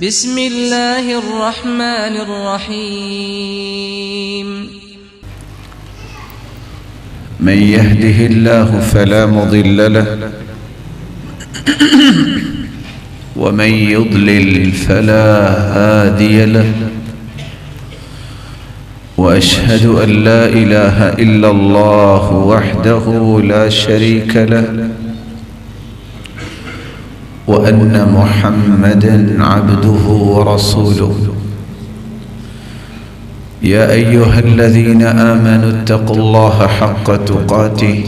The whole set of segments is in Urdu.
بسم الله الرحمن الرحيم من يهده الله فلا مضل له ومن يضلل فلا هادي له وأشهد أن لا إله إلا الله وحده لا شريك له وأن محمدًا عبده ورسوله يا أيها الذين آمنوا اتقوا الله حق تقاته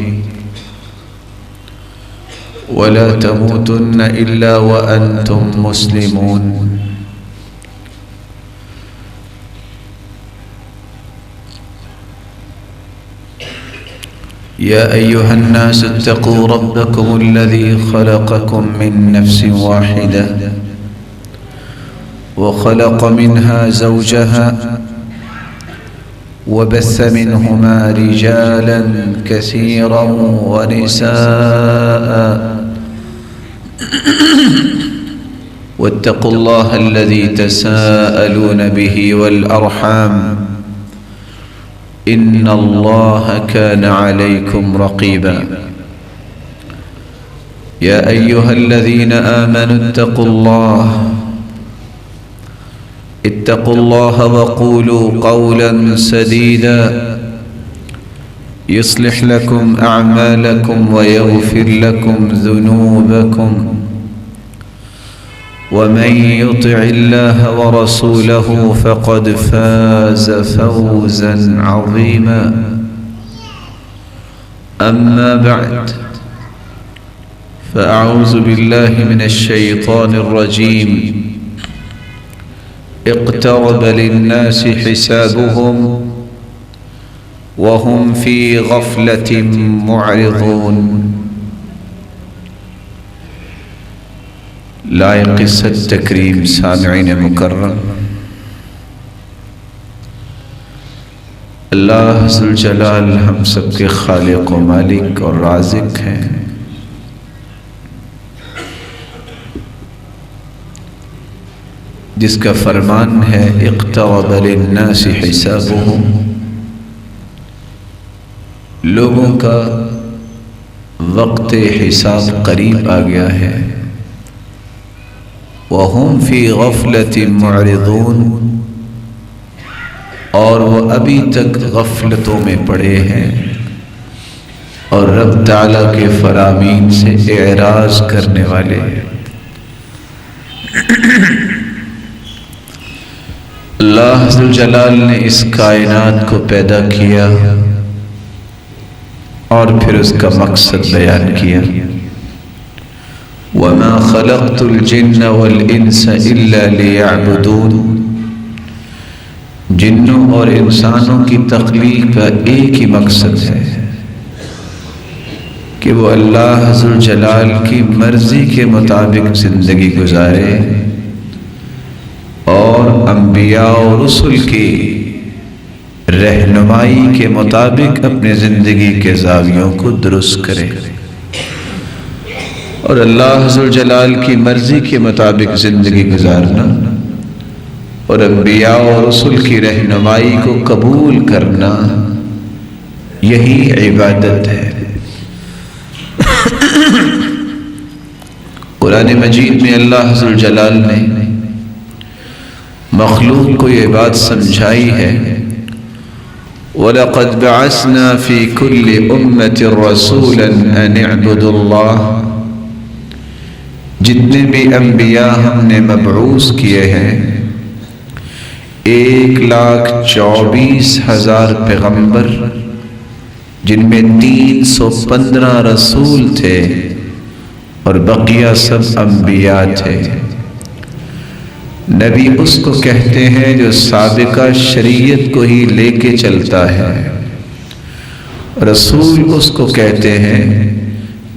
ولا تموتن إلا وأنتم مسلمون يا أيها الناس اتقوا ربكم الذي خلقكم من نفس واحدة وخلق منها زوجها وبث منهما رجالا كثيرا ونساء واتقوا الله الذي تساءلون به والأرحام إن الله كان عليكم رقيبا يا أيها الذين آمنوا اتقوا الله وقولوا قولا سديدا يصلح لكم أعمالكم ويغفر لكم ذنوبكم ومن يطع الله ورسوله فقد فاز فوزا عظيما أما بعد فأعوذ بالله من الشيطان الرجيم اقترب للناس حسابهم وهم في غفلة معرضون لائق صد تکریم سامعین مکرم، اللہ ذوالجلال ہم سب کے خالق و مالک اور رازق ہیں۔ جس کا فرمان ہے اقترب للناس حسابهم، لوگوں کا وقت حساب قریب آ گیا ہے۔ وَهُمْ فِي غَفْلَةٍ مُعْرِضُونَ، اور وہ ابھی تک غفلتوں میں پڑے ہیں اور رب تعالیٰ کے فرامین سے اعراض کرنے والے ہیں۔ اللہ ذوالجلال نے اس کائنات کو پیدا کیا اور پھر اس کا مقصد بیان کیا۔ وَمَا خَلَقْتُ الْجِنَّ وَالْإِنسَ إِلَّا لِيَعْبُدُونَ، جنوں اور انسانوں کی تخلیق کا ایک ہی مقصد ہے کہ وہ اللہ ذوالجلال کی مرضی کے مطابق زندگی گزارے اور انبیاء و رسل کی رہنمائی کے مطابق اپنے زندگی کے زاویوں کو درست کرے، اور اللہ ذوالجلال کی مرضی کے مطابق زندگی گزارنا اور انبیاء و رسل کی رہنمائی کو قبول کرنا، یہی عبادت ہے۔ قرآن مجید میں اللہ ذوالجلال نے مخلوق کو یہ بات سمجھائی ہے، وَلَقَدْ بَعَثْنَا فِي كُلِّ أُمَّةٍ رَسُولًا أَنِ اعْبُدُوا اللَّهَ، جتنے بھی انبیاء ہم نے مبعوث کیے ہیں، 1,24,000 پیغمبر، جن میں 315 رسول تھے اور بقیہ سب انبیاء تھے۔ نبی اس کو کہتے ہیں جو سابقہ شریعت کو ہی لے کے چلتا ہے، رسول اس کو کہتے ہیں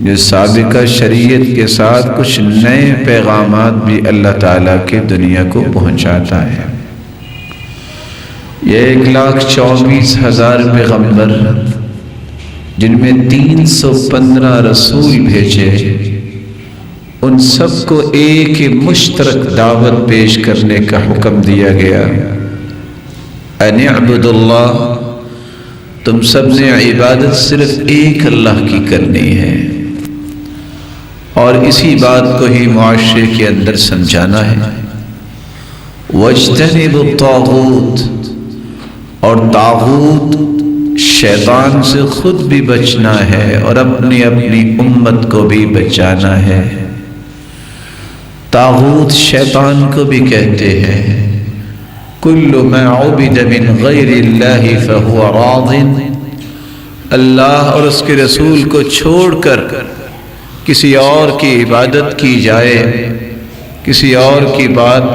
جو سابقہ شریعت کے ساتھ کچھ نئے پیغامات بھی اللہ تعالیٰ کے دنیا کو پہنچاتا ہے۔ یہ 1,24,000 پیغمبر، جن میں 315 رسول بھیجے، ان سب کو ایک ہی مشترک دعوت پیش کرنے کا حکم دیا گیا، ان اعبدوا اللہ، تم سب نے عبادت صرف ایک اللہ کی کرنی ہے، اور اسی بات کو ہی معاشرے کے اندر سمجھانا ہے۔ واجتنبوا الطاغوت، اور طاغوت شیطان سے خود بھی بچنا ہے اور اپنی امت کو بھی بچانا ہے۔ طاغوت شیطان کو بھی کہتے ہیں کل ما عبد من غیر اللہ فہو راض، اللہ اور اس کے رسول کو چھوڑ کر کسی اور کی عبادت کی جائے، کسی اور کی بات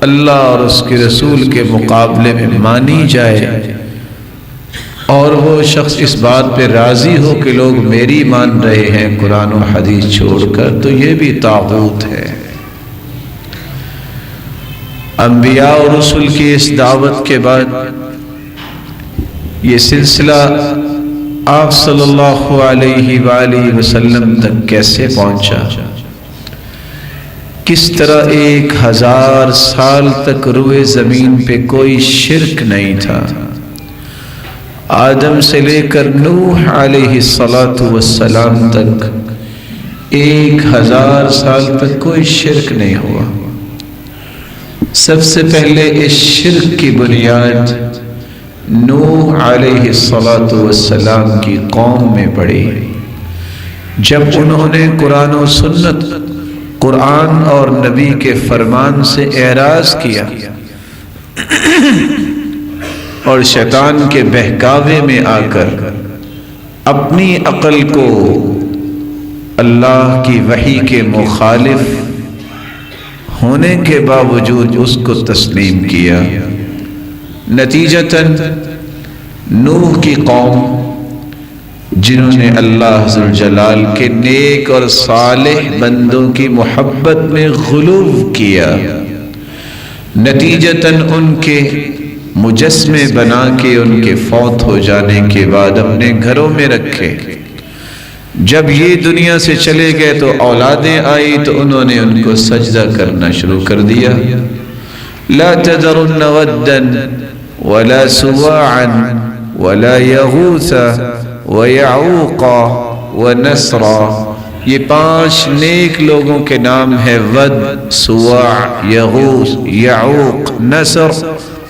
اللہ اور اس کے رسول کے مقابلے میں مانی جائے، اور وہ شخص اس بات پہ راضی ہو کہ لوگ میری مان رہے ہیں قرآن و حدیث چھوڑ کر، تو یہ بھی طاغوت ہے۔ انبیاء اور رسول کی اس دعوت کے بعد یہ سلسلہ آپ صلی اللہ علیہ وآلہ وسلم تک کیسے پہنچا، کس طرح 1000 سال تک روئے زمین پہ کوئی شرک نہیں تھا، آدم سے لے کر نوح علیہ السلام تک 1000 سال تک کوئی شرک نہیں ہوا۔ سب سے پہلے اس شرک کی بنیاد نوح علیہ السلام کی قوم میں پڑی، جب انہوں نے قرآن و سنت، قرآن اور نبی کے فرمان سے اعراض کیا اور شیطان کے بہکاوے میں آ کر اپنی عقل کو اللہ کی وحی کے مخالف ہونے کے باوجود اس کو تسلیم کیا، نتیجتاً نوح کی قوم جنہوں نے اللہ ذوالجلال کے نیک اور صالح بندوں کی محبت میں غلو کیا، نتیجتاً ان کے مجسمے بنا کے ان کے فوت ہو جانے کے بعد اپنے گھروں میں رکھے، جب یہ دنیا سے چلے گئے تو اولادیں آئی تو انہوں نے ان کو سجدہ کرنا شروع کر دیا۔ لا تذرن ودا ولا سواعا ولا یغوث ویعوق ونسرا، یہ 5 نیک لوگوں کے نام ہے، ود، سواع، یغوث، یعوق، نسر،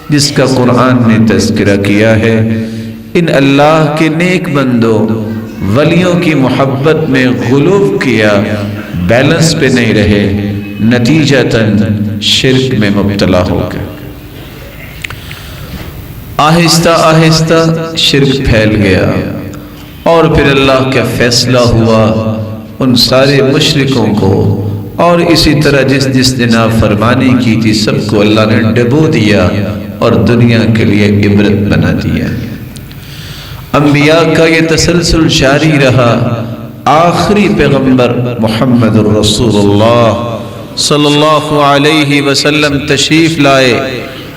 جس کا قرآن نے تذکرہ کیا ہے۔ ان اللہ کے نیک بندوں، ولیوں کی محبت میں غلو کیا، بیلنس پہ نہیں رہے، نتیجتاً شرک میں مبتلا ہو گئے۔ آہستہ آہستہ شرک پھیل گیا، اور پھر اللہ کا فیصلہ ہوا ان سارے مشرکوں کو، اور اسی طرح جس نے نافرمانی کی تھی سب کو اللہ نے ڈبو دیا اور دنیا کے لیے عبرت بنا دیا۔ انبیاء کا یہ تسلسل جاری رہا، آخری پیغمبر محمد الرسول اللہ صلی اللہ علیہ وسلم تشریف لائے،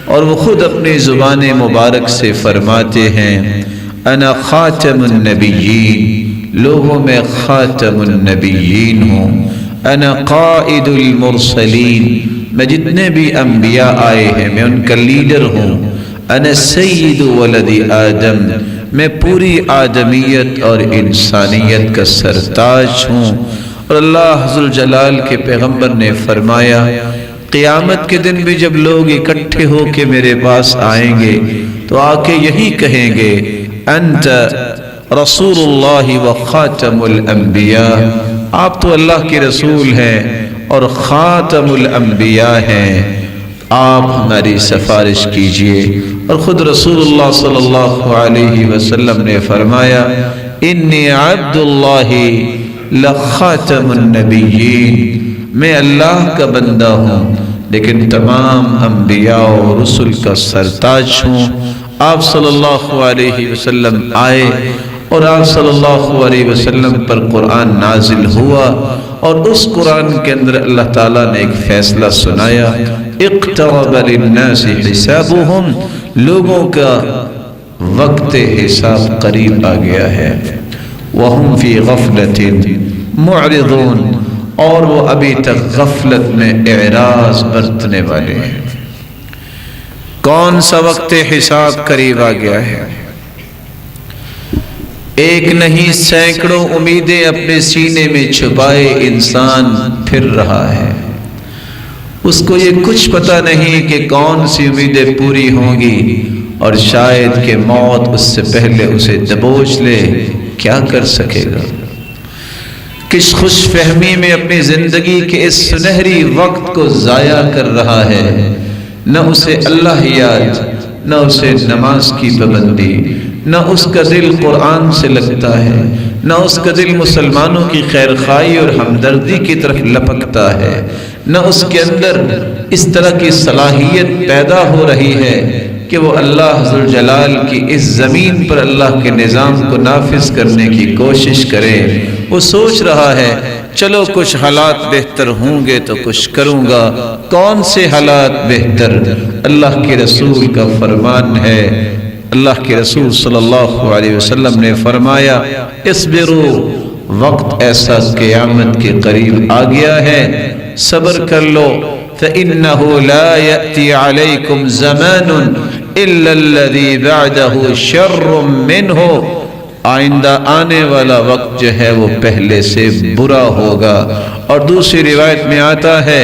اور وہ خود اپنی زبان مبارک سے فرماتے ہیں انا خاتم النبیین، لوگوں میں خاتم النبیین ہوں، انا قائد المرسلین، میں جتنے بھی انبیاء آئے ہیں میں ان کا لیڈر ہوں، انا سید ولد آدم، میں پوری آدمیت اور انسانیت کا سرتاج ہوں۔ اور اللہ ذوالجلال کے پیغمبر نے فرمایا قیامت کے دن بھی جب لوگ اکٹھے ہو کے میرے پاس آئیں گے تو آ کے یہی کہیں گے انت رسول اللہ و خاتم الانبیاء، آپ تو اللہ کے رسول ہیں اور خاتم الانبیاء ہیں، آپ ہماری سفارش کیجئے۔ اور خود رسول اللہ صلی اللہ علیہ وسلم نے فرمایا انی عبد اللہ لخاتم النبیین، میں اللہ کا بندہ ہوں لیکن تمام انبیاء و رسل کا سرتاج ہوں۔ آپ صلی اللہ علیہ وسلم آئے اور آپ صلی اللہ علیہ وسلم پر قرآن نازل ہوا، اور اس قرآن کے اندر اللہ تعالیٰ نے ایک فیصلہ سنایا اقترب للناس حسابهم، لوگوں کا وقت حساب قریب آ گیا ہے، وهم فی غفلۃ معرضون، اور وہ ابھی تک غفلت میں اعراض برتنے والے ہیں۔ کون سا وقت حساب قریب آ گیا ہے؟ ایک نہیں سینکڑوں امیدیں اپنے سینے میں چھپائے انسان پھر رہا ہے۔ اس کو یہ کچھ پتہ نہیں کہ کون سی امیدیں پوری ہوں گی، اور شاید کہ موت اس سے پہلے اسے دبوچ لے، کیا کر سکے گا؟ کس خوش فہمی میں اپنی زندگی کے اس سنہری وقت کو ضائع کر رہا ہے۔ نہ اسے اللہ یاد، نہ اسے نماز کی پابندی، نہ اس کا دل قرآن سے لگتا ہے، نہ اس کا دل مسلمانوں کی خیر خواہی اور ہمدردی کی طرف لپکتا ہے، نہ اس کے اندر اس طرح کی صلاحیت پیدا ہو رہی ہے کہ وہ اللہ ذوالجلال کی اس زمین پر اللہ کے نظام کو نافذ کرنے کی کوشش کرے۔ وہ سوچ رہا ہے چلو کچھ حالات بہتر ہوں گے تو کچھ کروں گا۔ کون سے حالات بہتر؟ اللہ کے رسول کا فرمان ہے۔ اللہ کے رسول صلی اللہ علیہ وسلم نے فرمایا اصبروا، وقت ایسا قیامت کے قریب آ گیا ہے، صبر کر لو۔ فَإِنَّهُ لَا يَأْتِي عَلَيْكُمْ زَمَانٌ إِلَّا الَّذِي بَعْدَهُ شَرٌّ مِّنْهُ، آئندہ آنے والا وقت جو ہے وہ پہلے سے برا ہوگا۔ اور دوسری روایت میں آتا ہے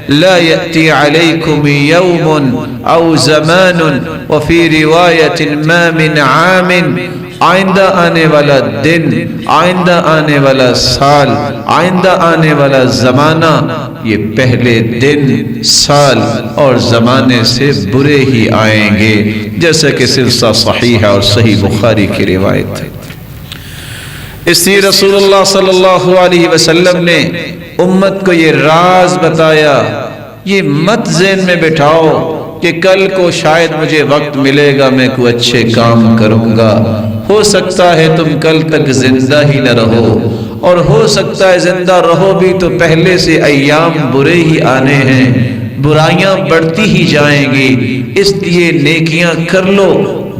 لا يأتي عليكم يوم او زمان وفي روایت ما من عام، آئندہ آنے والا دن، آئندہ آنے والا سال، آئندہ آنے والا زمانہ، یہ پہلے دن، سال اور زمانے سے برے ہی آئیں گے، جیسا کہ سلسلہ صحیح اور صحیح بخاری کی روایت ہے۔ اس لیے رسول اللہ صلی اللہ علیہ وسلم نے امت کو یہ راز بتایا، یہ مت ذہن میں بٹھاؤ کہ کل کو شاید مجھے وقت ملے گا، میں کوئی اچھے کام کروں گا۔ ہو سکتا ہے تم کل تک زندہ ہی نہ رہو، اور ہو سکتا ہے زندہ رہو بھی تو پہلے سے ایام برے ہی آنے ہیں، برائیاں بڑھتی ہی جائیں گی۔ اس لیے نیکیاں کر لو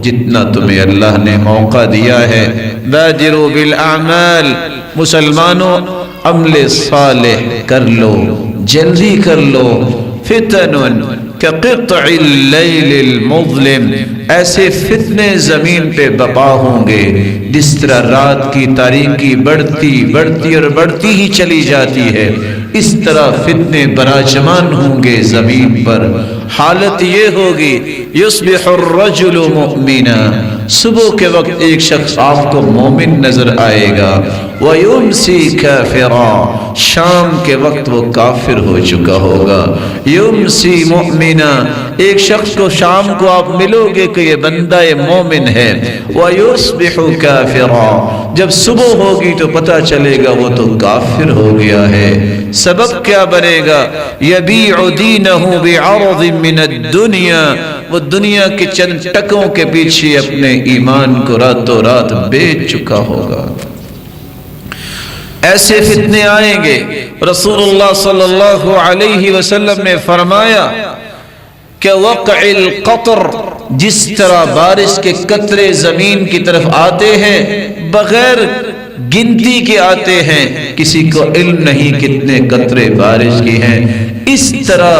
جتنا تمہیں اللہ نے موقع دیا ہے۔ بادروا بالاعمال، مسلمانوں عمل صالح کر لو، جلدی کر لو۔ فتن کقطع اللیل المظلم، ایسے فتنے زمین پہ بپا ہوں گے جس طرح رات کی تاریکی بڑھتی اور بڑھتی ہی چلی جاتی ہے، اس طرح فتنے براجمان ہوں گے زمین پر۔ حالت یہ ہوگی یصبح الرجل مؤمنا، صبح کے وقت ایک شخص آپ کو مومن نظر آئے گا، وَيُمْسِي كَافِرًا، شام کے وقت وہ کافر ہو چکا ہوگا۔ یمسی مؤمنا، ایک شخص کو شام کو آپ ملو گے کہ یہ بندہ مومن ہے۔ وَيُصْبِحُ كَافِرًا، جب صبح ہوگی تو پتہ چلے گا وہ تو کافر ہو گیا ہے۔ سبب کیا بنے گا؟ يَبِيعُ دِينَهُ بِعَرَضٍ مِّنَ الدُّنْيَا، وہ دنیا کے چند ٹکوں کے پیچھے اپنے ایمان کو راتوں رات بیچ چکا ہوگا۔ ایسے فتنے آئیں گے۔ رسول اللہ صلی اللہ علیہ وسلم نے فرمایا کہ وقع القطر، جس طرح بارش کے قطرے زمین کی طرف آتے ہیں بغیر گنتی کے آتے ہیں، کسی کو علم نہیں کتنے قطرے بارش کی ہیں، اس طرح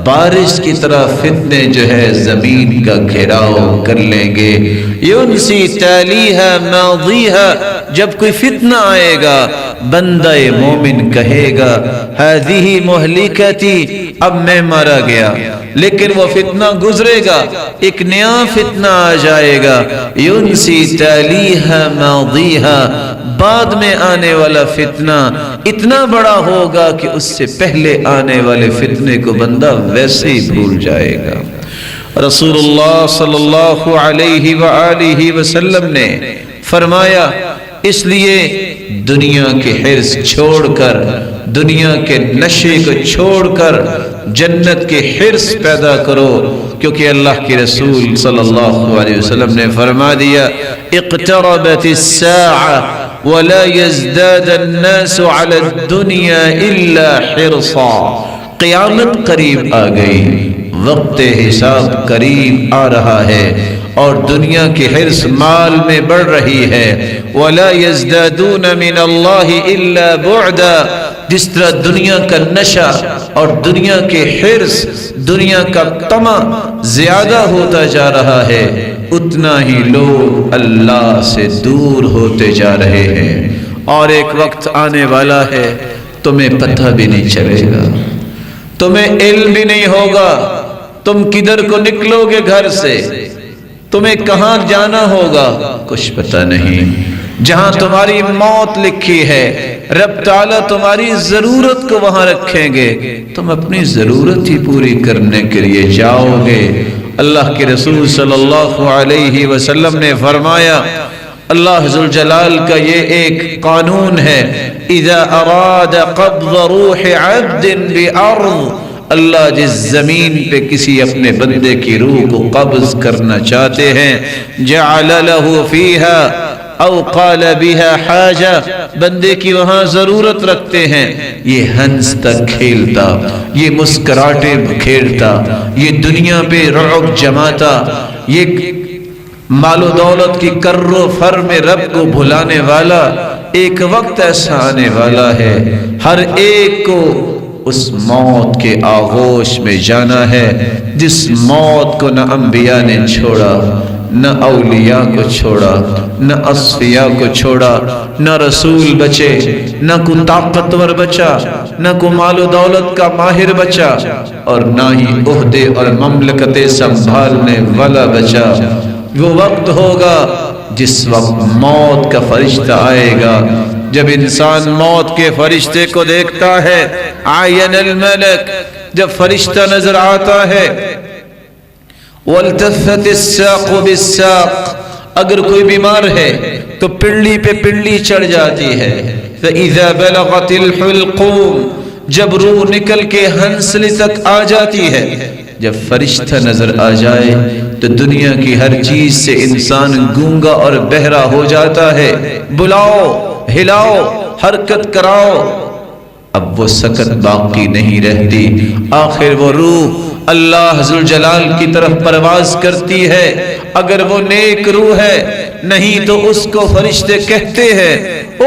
بارش کی طرح فتنے جو ہے زمین کا گھیراؤ کر لیں گے۔ یونسی تالیہا ماضیہا، جب کوئی فتنہ آئے گا بندہ مومن کہے گا ہذہ مہلکتی، اب میں مارا گیا، لیکن وہ فتنہ گزرے گا، ایک نیا فتنہ آ جائے گا۔ یونسی تالیہا ماضیہا، بعد میں آنے والا فتنہ اتنا بڑا ہوگا کہ اس سے پہلے آنے والے فتنے کو بندہ ویسے ہی بھول جائے گا۔ رسول اللہ صلی اللہ علیہ وآلہ وسلم نے فرمایا اس لیے دنیا کے حرص چھوڑ کر، دنیا کے نشے کو چھوڑ کر جنت کے حرص پیدا کرو، کیونکہ اللہ کے رسول صلی اللہ علیہ وسلم نے فرما دیا اقتربت الساعة ولا يزداد الناس على الدنيا الا حرصا، قیامت قریب آ گئی، وقت حساب قریب آ رہا ہے، اور دنیا کی حرص مال میں بڑھ رہی ہے. وَلَا يَزْدَادُونَ مِنَ اللَّهِ إِلَّا بُعْدًا. جس طرح دنیا کا نشہ اور دنیا کے حرص، دنیا کا طمع زیادہ ہوتا جا رہا ہے، اتنا ہی لوگ اللہ سے دور ہوتے جا رہے ہیں. اور ایک وقت آنے والا ہے تمہیں پتہ بھی نہیں چلے گا، تمہیں علم بھی نہیں ہوگا، تم کدھر کو نکلو گے گھر سے، تمہیں کہاں جانا ہوگا کچھ پتہ نہیں. جہاں تمہاری موت لکھی ہے رب تعالیٰ تمہاری ضرورت کو وہاں رکھیں گے، تم اپنی ضرورت ہی پوری کرنے کے لیے جاؤ گے. اللہ کے رسول صلی اللہ علیہ وسلم نے فرمایا، اللہ ذوالجلال کا یہ ایک قانون ہے، اذا اراد قبض روح عبد بارض، اللہ جس زمین پہ کسی اپنے بندے کی روح کو قبض کرنا چاہتے ہیں، جعل له فیہا او قال بها حاجہ، بندے کی وہاں ضرورت رکھتے ہیں. یہ ہنستا کھیلتا، یہ مسکراہٹے بکھیرتا، یہ دنیا پہ رعب جماتا، یہ مال و دولت کی کر و فر میں رب کو بھلانے والا، ایک وقت ایسا آنے والا ہے ہر ایک کو اس موت کے آغوش میں جانا ہے جس موت کو نہ انبیاء نے چھوڑا، نہ اولیاء کو چھوڑا، نہ اصفیاء کو چھوڑا، نہ رسول بچے، نہ کوئی طاقتور بچا، نہ کوئی مال و دولت کا ماہر بچا، اور نہ ہی عہدے اور مملکتیں سنبھالنے والا بچا. وہ وقت ہوگا جس وقت موت کا فرشتہ آئے گا. جب انسان موت کے فرشتے کو دیکھتا ہے، عین الملک، جب فرشتہ نظر آتا ہے، وَالْتَفَّتِ السَّاقُ بِالسَّاقِ، اگر کوئی بیمار ہے تو پنڈلی پہ پنڈلی چڑھ جاتی ہے. فَإِذَا بَلَغَتِ الْحُلْقُومِ، جب روح نکل کے ہنسلی تک آ جاتی ہے. جب فرشتہ نظر آ جائے تو دنیا کی ہر چیز سے انسان گونگا اور بہرا ہو جاتا ہے. بلاؤ، ہلاؤ، حرکت کراؤ، اب وہ سکت باقی نہیں رہتی. آخر وہ روح اللہ ذوالجلال کی طرف پرواز کرتی ہے. اگر وہ نیک روح ہے، نہیں تو اس کو فرشتے کہتے ہیں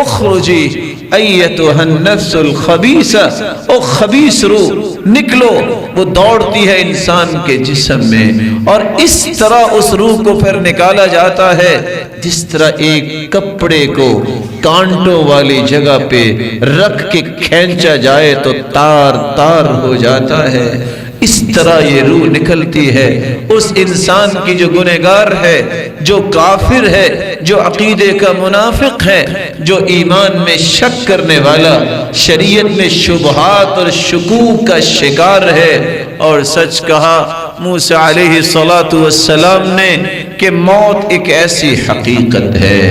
اخرجی ایتها النفس الخبیثہ، او خبیث روح نکلو. وہ دوڑتی ہے انسان کے جسم میں، اور اس طرح اس روح کو پھر نکالا جاتا ہے جس طرح ایک کپڑے کو کانٹوں والی جگہ پہ رکھ کے کھینچا جائے تو تار تار ہو جاتا ہے. اس طرح یہ روح نکلتی ہے اس انسان کی جو گنہگار ہے، جو کافر ہے، جو عقیدے کا منافق ہے، جو ایمان میں شک کرنے والا، شریعت میں شبہات اور شکوک کا شکار ہے. اور سچ کہا موسیٰ علیہ السلام نے کہ موت ایک ایسی حقیقت ہے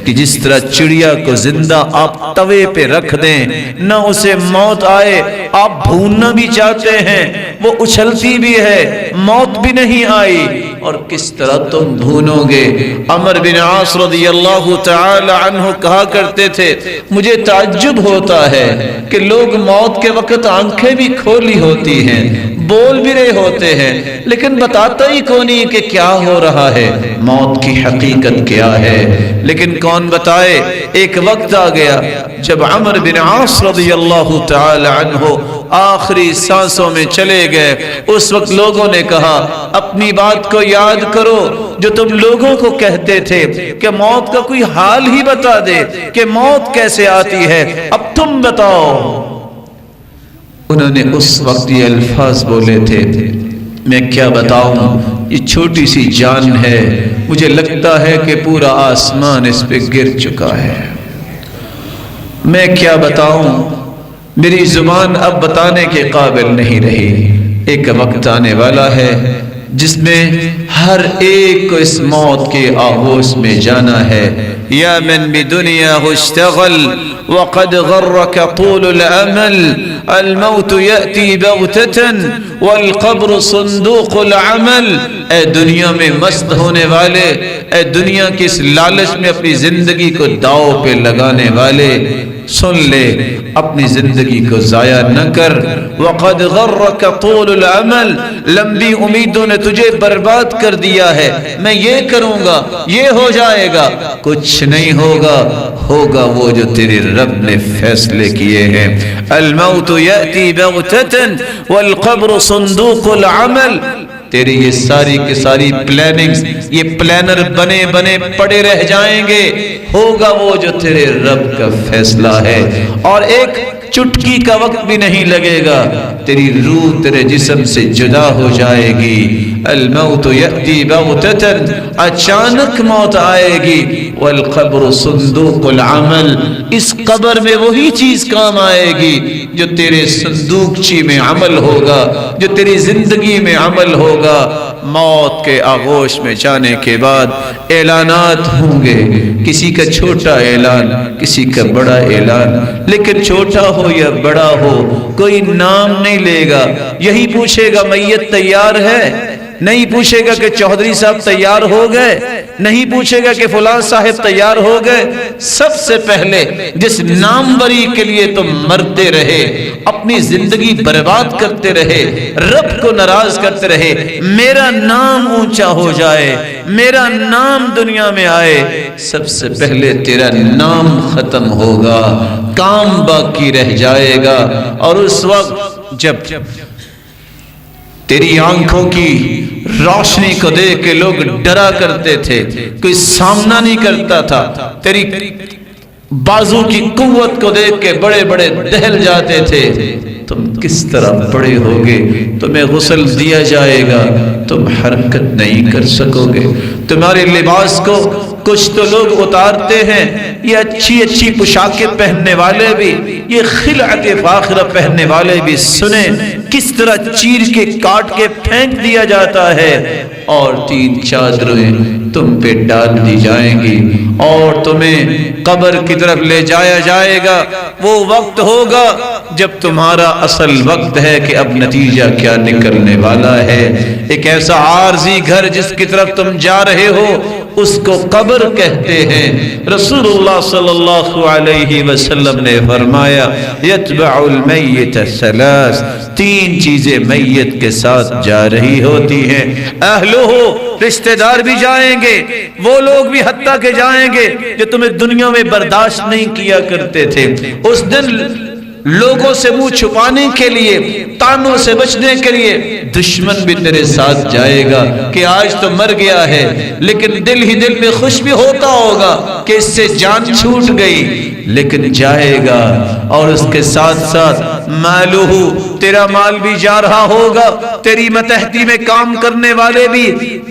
کہ جس طرح چڑیا کو زندہ آپ توے پہ رکھ دیں، نہ اسے موت آئے، آپ بھوننا بھی چاہتے ہیں، وہ اچھلتی بھی ہے، موت بھی نہیں آئی، اور کس طرح تم بھونو گے. عمر بن عاص رضی اللہ تعالی عنہ کہا کرتے تھے، مجھے تعجب ہوتا ہے کہ لوگ موت کے وقت آنکھیں بھی کھولی ہوتی ہیں، بول بھی رہے ہوتے ہیں، لیکن بتاتا ہی کونی کہ کیا ہو رہا ہے، موت کی حقیقت کیا ہے. لیکن کون بتائے. ایک وقت آ گیا جب عمر بن عاص رضی اللہ تعالی عنہ آخری سانسوں میں چلے گئے. اس وقت لوگوں نے کہا اپنی بات کو یاد کرو جو تم لوگوں کو کہتے تھے کہ موت کا کوئی حال ہی بتا دے کہ موت کیسے آتی ہے، اب تم بتاؤ. انہوں نے اس وقت یہ الفاظ بولے تھے، میں کیا بتاؤں، یہ چھوٹی سی جان ہے، مجھے لگتا ہے کہ پورا آسمان اس پہ گر چکا ہے. میں کیا بتاؤں، میری زبان اب بتانے کے قابل نہیں رہی. ایک وقت آنے والا ہے جس میں ہر ایک کو اس موت کے آغوش میں جانا ہے. یا من بدنیا اشتغل وقد غرك طول الامل، الموت یأتی بغتتا والقبر صندوق العمل. اے دنیا میں مست ہونے والے، اے دنیا کی اس لالچ میں اپنی زندگی کو داؤ پہ لگانے والے، سن لے اپنی زندگی کو ضائع نہ کر۔ وَقَدْ غَرَّكَ طُولُ الْعَمَلِ، لمبی امیدوں نے تجھے برباد کر دیا ہے، میں یہ کروں گا، یہ ہو جائے گا، کچھ نہیں ہوگا، ہوگا وہ جو تیرے رب نے فیصلے کیے ہیں۔ الموت یأتی بغتۃ والقبر صندوق العمل، تیری یہ ساری کی ساری پلاننگز، یہ پلانر بنے بنے پڑے رہ جائیں گے، ہوگا وہ جو تیرے رب کا فیصلہ ہے، اور ایک چٹکی کا وقت بھی نہیں لگے گا، تیری روح تیرے جسم سے جدا ہو جائے گی۔ الموت یأتی بغتۃ، اچانک موت آئے گی، والقبر صندوق العمل، اس قبر میں وہی چیز کام آئے گی جو تیرے صندوقچی میں عمل ہوگا، جو تیری زندگی میں عمل ہوگا۔ موت کے آغوش میں جانے کے بعد اعلانات ہوں گے، کسی کا چھوٹا اعلان، کسی کا بڑا اعلان، لیکن چھوٹا ہو یا بڑا ہو کوئی نام نہیں لے گا، یہی پوچھے گا میت تیار ہے، نہیں پوچھے گا کہ چودھری صاحب تیار ہو گئے، نہیں پوچھے گا کہ فلاں صاحب تیار ہو گئے۔ سب سے پہلے جس ناموری کے لیے تم مرتے رہے، اپنی زندگی برباد کرتے رہے، رب کو ناراض کرتے رہے، میرا نام اونچا ہو جائے، میرا نام دنیا میں آئے، سب سے پہلے تیرا نام ختم ہوگا، کام باقی رہ جائے گا۔ اور اس وقت جب تیری آنکھوں کی روشنی کو دیکھ کے لوگ ڈرا کرتے تھے، کوئی سامنا نہیں کرتا تھا، تیری بازو کی قوت کو دیکھ کے بڑے بڑے دہل جاتے تھے، تم کس طرح بڑے ہوگے، تمہیں غسل دیا جائے گا، تم حرکت نہیں کر سکو گے، تمہارے لباس کو کچھ تو لوگ اتارتے ہیں، یہ اچھی اچھی پوشاکیں پہننے والے بھی، یہ خلعت فاخرہ پہننے والے بھی سنیں کس طرح چیر کے کاٹ کے پھینک دیا جاتا ہے، اور 3 چادریں تم پہ ڈال دی جائیں گی، اور تمہیں قبر کی طرف لے جایا جائے گا۔ وہ وقت ہوگا جب تمہارا اصل وقت ہے کہ اب نتیجہ کیا نکلنے والا ہے۔ ایک ایسا عارضی گھر جس کی طرف تم جا رہے ہو اس کو قبر کہتے ہیں۔ رسول اللہ صلی اللہ علیہ وسلم نے فرمایا یتبع المیت 3، 3 چیزیں میت کے ساتھ جا رہی ہوتی ہیں۔ اہلہ، رشتہ دار بھی جائیں گے، وہ لوگ بھی حتیٰ کہ جائیں گے جو تمہیں دنیا میں برداشت نہیں کیا کرتے تھے۔ اس دن لوگوں سے منہ چھپانے کے لیے، تانوں سے بچنے کے لیے دشمن بھی تیرے ساتھ جائے گا کہ آج تو مر گیا ہے، لیکن دل ہی دل میں خوش بھی ہوتا ہوگا کہ اس سے جان چھوٹ گئی، لیکن جائے گا۔ اور اس کے ساتھ ساتھ مالہ، تیرا مال بھی جا رہا ہوگا، تیری متحدی میں کام کرنے والے بھی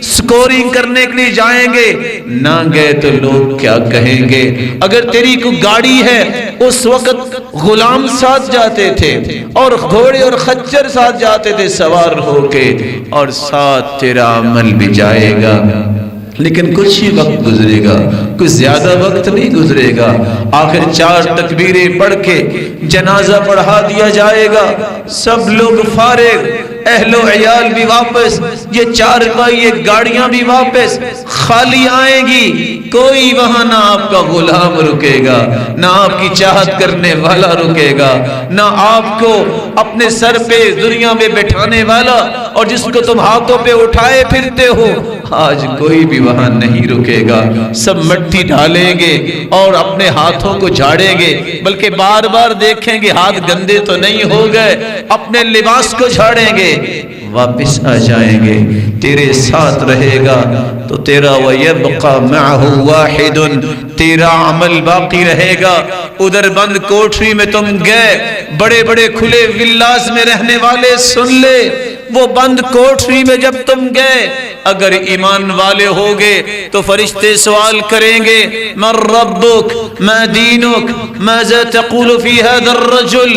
سکورنگ کرنے کے لیے جائیں گے، نہ گئے تو لوگ کیا کہیں گے۔ اگر تیری کوئی گاڑی ہے، اس وقت غلام ساتھ جاتے تھے اور گھوڑے اور خچر ساتھ جاتے تھے سوار ہو کے، اور ساتھ تیرا عمل بھی جائے گا، لیکن کچھ ہی وقت گزرے گا، کچھ زیادہ وقت نہیں گزرے گا۔ آخر 4 تکبیریں پڑھ کے جنازہ پڑھا دیا جائے گا، سب لوگ فارغ، اہل و عیال بھی واپس، یہ 4 پہیے گاڑیاں بھی واپس، خالی آئیں گی، کوئی وہاں نہ آپ کا غلام رکے گا، نہ آپ کی چاہت کرنے والا رکے گا، نہ آپ کو اپنے سر پہ دنیا میں بٹھانے والا، اور جس کو تم ہاتھوں پہ اٹھائے پھرتے ہو، آج کوئی بھی وہاں نہیں رکے گا۔ سب مٹی ڈالیں گے اور اپنے ہاتھوں کو جھاڑیں گے، بلکہ بار بار دیکھیں گے ہاتھ گندے تو نہیں ہو گئے، اپنے لباس کو جھاڑیں گے، واپس آ جائیں گے، تیرے ساتھ رہے گا تو تیرا وَيَبْقَى مَعَهُ وَاحِدٌ، تیرا عمل باقی رہے گا۔ ادھر بند کوٹری میں تم گئے، بڑے بڑے کھلے ولاز میں رہنے والے سن لے، وہ بند کوٹری میں جب تم گئے، اگر ایمان والے ہوگے تو فرشتے سوال کریں گے من ربک ما دینک ماذا تقول فی هذا الرجل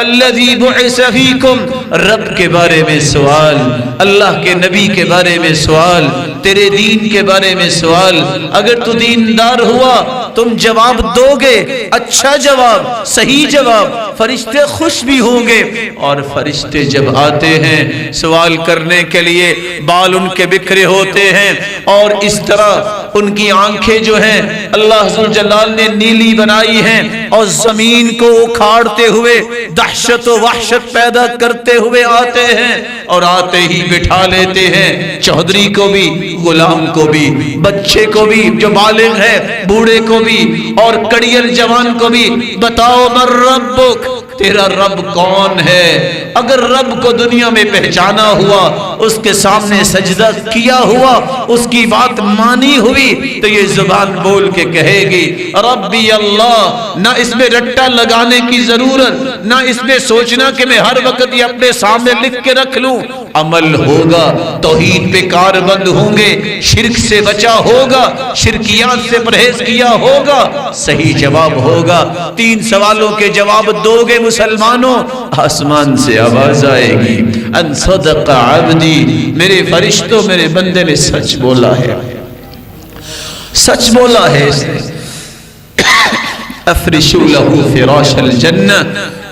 الذي بعث فیکم، رب کے بارے میں سوال، اللہ کے نبی کے بارے میں سوال، تیرے دین کے بارے میں سوال، اگر تو دیندار ہوا تم جواب دو گے، اچھا جواب، صحیح جواب، فرشتے خوش بھی ہوں گے۔ اور فرشتے جب آتے ہیں سوال کرنے کے لیے، بال ان کے بکھرے ہوتے ہیں اور اس طرح ان کی آنکھیں جو ہیں اللہ ذوالجلال نے نیلی بنائی ہیں، اور زمین کو اکھاڑتے ہوئے دہشت و وحشت پیدا کرتے ہوئے آتے ہیں، اور آتے ہی بٹھا لیتے ہیں چودھری کو بھی، غلام کو بھی، بچے کو بھی جو بالغ ہے، بوڑھے کو بھی، اور کڑیل جوان کو بھی۔ بتاؤ من ربک، تیرا رب کون ہے؟ اگر رب کو دنیا میں پہچانا ہوا، اس کے سامنے سجدہ کیا ہوا، اس کی بات مانی ہوئی، تو یہ زبان بول کے کہے گی ربی اللہ۔ نہ اس میں رٹا لگانے کی ضرورت، نہ اس میں سوچنا کہ میں ہر وقت یہ اپنے سامنے لکھ کے رکھ لوں۔ عمل ہوگا، توحید پہ کاربند ہوں گے، شرک سے بچا ہوگا، شرکیات سے پرہیز کیا ہوگا، صحیح جواب ہوگا۔ 3 سوالوں کے جواب دو گے مسلمانوں، آسمان سے آواز آئے گی ان صدق عبدی، میرے فرشتوں میرے بندے نے سچ بولا ہے، سچ بولا ہے اس نے۔ افرشوا لہ فراش الجنہ،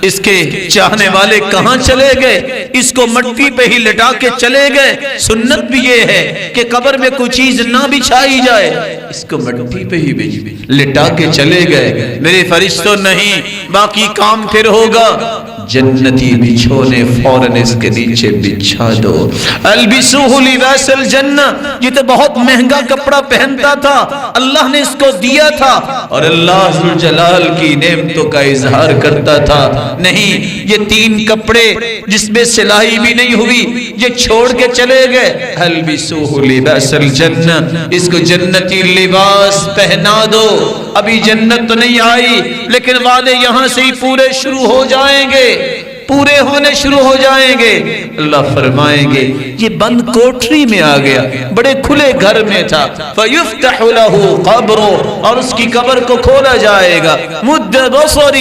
اس کے چاہنے والے کہاں چلے گئے؟ اس کو مٹی پہ ہی لٹا کے چلے گئے۔ سنت بھی یہ ہے کہ قبر میں کوئی چیز نہ بچھائی جائے، اس کو مٹی پہ ہی لٹا کے چلے گئے۔ میرے فرشتوں نہیں، باقی کام پھر ہوگا۔ جنتی بچھونے فوراً اس کے نیچے بچھا دو۔ البسوہ لباس الجنہ، یہ تو بہت مہنگا کپڑا پہنتا تھا، اللہ نے اس کو دیا تھا، اور اللہ ذوالجلال کی نعمتوں کا اظہار کرتا تھا۔ نہیں، یہ 3 کپڑے جس میں سلائی بھی نہیں ہوئی، یہ چھوڑ کے چلے گئے۔ البسوہ لباس الجنہ، اس کو جنتی لباس پہنا دو۔ ابھی جنت تو نہیں آئی، لیکن وعدے یہاں سے ہی پورے شروع ہو جائیں گے، پورے ہونے شروع ہو جائیں گے۔ اللہ فرمائیں گے یہ بند کوٹری میں آ گیا، بڑے کھلے گھر میں تھا۔ فَيُفْتَحُ لَهُ قَبْرُ، اور اس کی قبر کو کھولا جائے گا۔ مُدَّ بَصَرِ،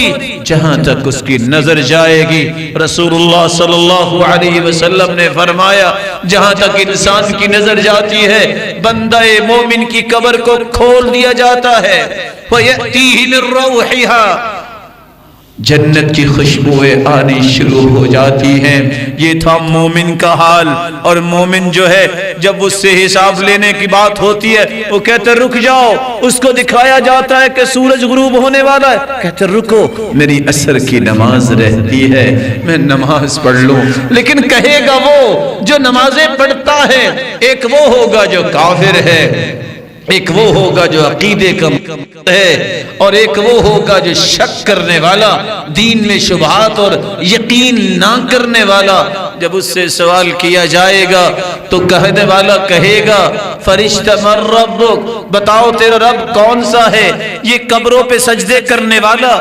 جہاں تک اس کی نظر جائے گی۔ رسول اللہ صلی اللہ علیہ وسلم نے فرمایا جہاں تک انسان کی نظر جاتی ہے، بندہ مومن کی قبر کو کھول دیا جاتا ہے۔ فَيَأْتِيهِ مِن رَوْحِهَا، جنت کی خوشبوئیں آنی شروع ہو جاتی ہیں۔ یہ تھا مومن کا حال۔ اور مومن جو ہے جب اس سے حساب لینے کی بات ہوتی ہے، وہ کہتے رک جاؤ، اس کو دکھایا جاتا ہے کہ سورج غروب ہونے والا ہے، کہتے رکو، میری عصر کی نماز رہتی ہے، میں نماز پڑھ لوں۔ لیکن کہے گا وہ جو نمازیں پڑھتا ہے، ایک وہ ہوگا جو کافر ہے، ایک وہ ہوگا جو عقیدے کا ہے، اور ایک وہ ہوگا جو شک کرنے والا، دین میں شبہات اور یقین نہ کرنے والا۔ جب اس سے سوال کیا جائے گا تو کہنے والا کہے گا فرشتہ من ربک، بتاؤ تیرا رب کون سا ہے؟ یہ قبروں پہ سجدے کرنے والا،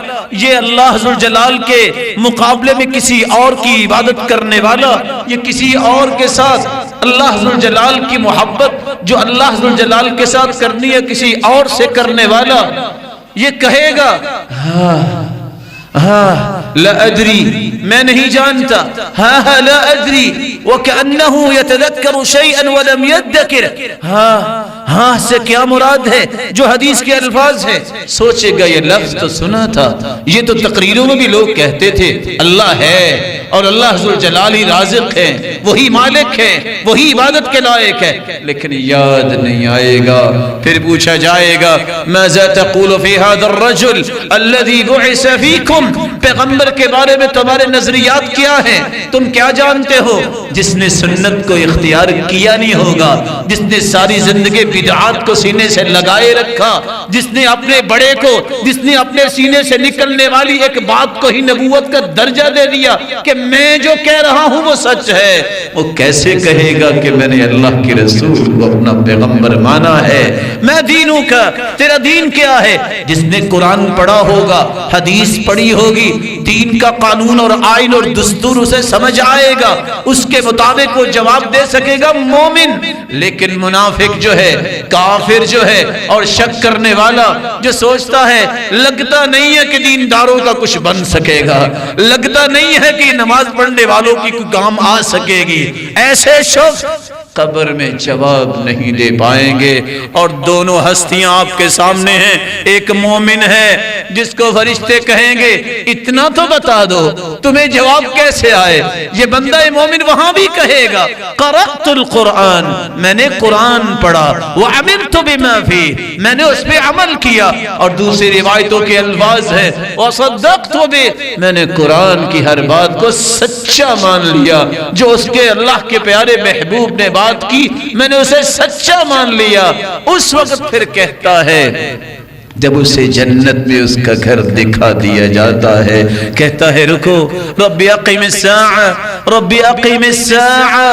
یہ اللہ ذوالجلال کے مقابلے میں کسی اور کی عبادت کرنے والا، یہ کسی اور کے ساتھ اللہ ذوالجلال کی محبت جو اللہ ذوالجلال کے ساتھ کرنی ہے کسی اور سے کرنے والا، یہ کہے گا لا ادری، میں نہیں جانتا، لا ادری، وَكَأَنَّهُ يَتَذَكَّرُ شَيْئًا وَلَمْ يَدَّكِرْ، ہاں سے کیا مراد ہے؟ جو حدیث کے الفاظ ہیں۔ سوچے گا یہ لفظ تو سنا تھا، یہ تو تقریروں میں بھی لوگ کہتے تھے اللہ ہے، اور اللہ ذوالجلال ہی رازق ہے، وہی مالک ہے، وہی عبادت کے لائق ہے، لیکن یاد نہیں آئے گا۔ پھر پوچھا جائے گا ماذا تقول فی هذا الرجل الذي بعث فیکم، پیغمبر کے بارے میں تمہارے نظریات کیا ہیں؟ تم کیا جانتے ہو؟ جس نے سنت کو اختیار کیا نہیں ہوگا، جس نے ساری زندگی بدعات کو سینے سے لگائے رکھا، جس نے اپنے بڑے کو، جس نے اپنے سینے سے نکلنے والی ایک بات کو ہی نبوت کا درجہ دے دیا کہ میں جو کہہ رہا ہوں وہ سچ ہے، وہ کیسے کہے گا کہ میں نے اللہ کی رسول کو اپنا پیغمبر مانا ہے؟ میں دینوں کا، تیرا دین کیا ہے؟ جس نے قرآن پڑھا ہوگا، حدیث پڑھی ہوگی، دین کا قانون اور آئین اور دستور اسے سمجھ آئے گا، اس کے مطابق وہ جواب دے سکے گا مومن۔ لیکن منافق جو ہے، کافر جو ہے، اور شک کرنے والا جو سوچتا ہے لگتا نہیں ہے کہ دینداروں کا کچھ بن سکے گا، لگتا نہیں ہے کہ نماز پڑھنے والوں کی کوئی کام آ سکے گی، ایسے شخص قبر میں جواب نہیں دے پائیں گے۔ اور دونوں ہستیاں آپ کے سامنے ہیں، ایک مومن ہے جس کو فرشتے کہیں گے اتنا تو بتا دو تمہیں جواب کیسے آئے، یہ بندہ مومن وہاں بھی کہے گا قرأت القرآن، میں نے قرآن پڑھا، وعملت بما فیہ، میں نے اس پہ عمل کیا، اور دوسری روایتوں کے الفاظ ہے وصدقت بہ، میں نے قرآن کی ہر بات کو سچا مان لیا، جو اس کے اللہ کے پیارے محبوب نے بات کی میں نے اسے سچا مان لیا۔ اس وقت پھر کہتا ہے جب اسے جنت میں اس کا گھر دکھا دیا جاتا ہے، کہتا ہے رکو رب اقیم الساعہ، رب اقیم الساعہ،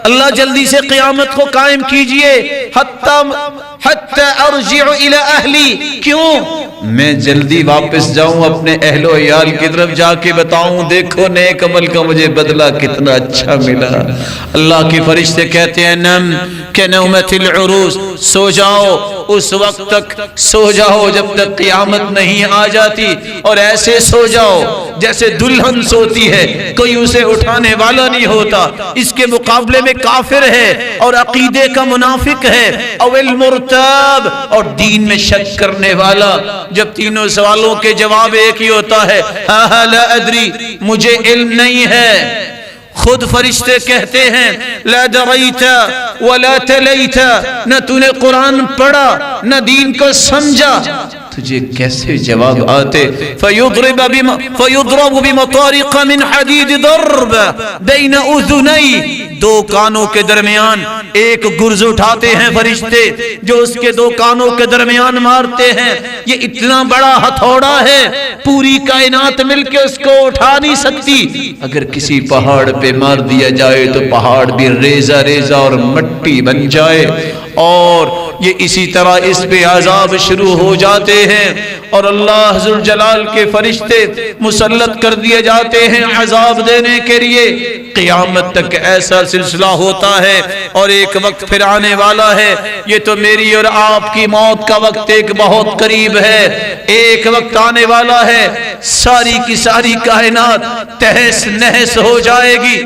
اللہ جلدی سے قیامت کو قائم کیجئے، حتی ارجع الی اہلی، کیوں میں جلدی واپس جاؤں اپنے اہل و عیال کی طرف، جا کے بتاؤں دیکھو نیک عمل کا مجھے بدلہ کتنا اچھا ملا۔ اللہ کے فرشتے کہتے ہیں نم کنومت العروس، سو جاؤ، اس وقت تک سو جاؤ جب تک قیامت نہیں آ جاتی، اور ایسے سو جاؤ جیسے دلہن سوتی ہے، کوئی اسے اٹھانے والا نہیں ہوتا، اس کے مقابلے میں کافر ہے اور عقیدے کا منافق ہے، او المرتاب، اور دین میں شک کرنے والا۔ جب تینوں سوالوں کے جواب ایک ہی ہوتا ہے ہاں لا ادری، مجھے علم نہیں ہے، خود فرشتے کہتے ہیں لا دریت ولا تلیت، نہ تو نے قرآن پڑھا نہ دین کو سمجھا، تجھے کیسے جواب آتے؟ فَيُضْرَبُ بِمَطَارِقَ مِنْ حَدِيدِ ضَرْبَ بَيْنَ اُذُنَيْ، دو کانوں کے درمیان ایک گرز اٹھاتے ہیں فرشتے جو اس کے دو کانوں کے درمیان مارتے ہیں، یہ اتنا بڑا ہتھوڑا ہے پوری کائنات مل کے اس کو اٹھا نہیں سکتی، اگر کسی پہاڑ پہ مار دیا جائے تو پہاڑ بھی ریزہ ریزہ اور مٹی بن جائے، اور یہ اسی طرح اس پہ عذاب شروع ہو جاتے ہیں، اور اللہ ذوالجلال کے فرشتے مسلط کر دیے جاتے ہیں عذاب دینے کے لیے۔ قیامت تک ایسا سلسلہ ہوتا ہے، اور ایک وقت پھر آنے والا ہے، یہ تو میری اور آپ کی موت کا وقت ایک بہت قریب ہے، ایک وقت آنے والا ہے ساری کی ساری کائنات تہس نہس ہو جائے گی،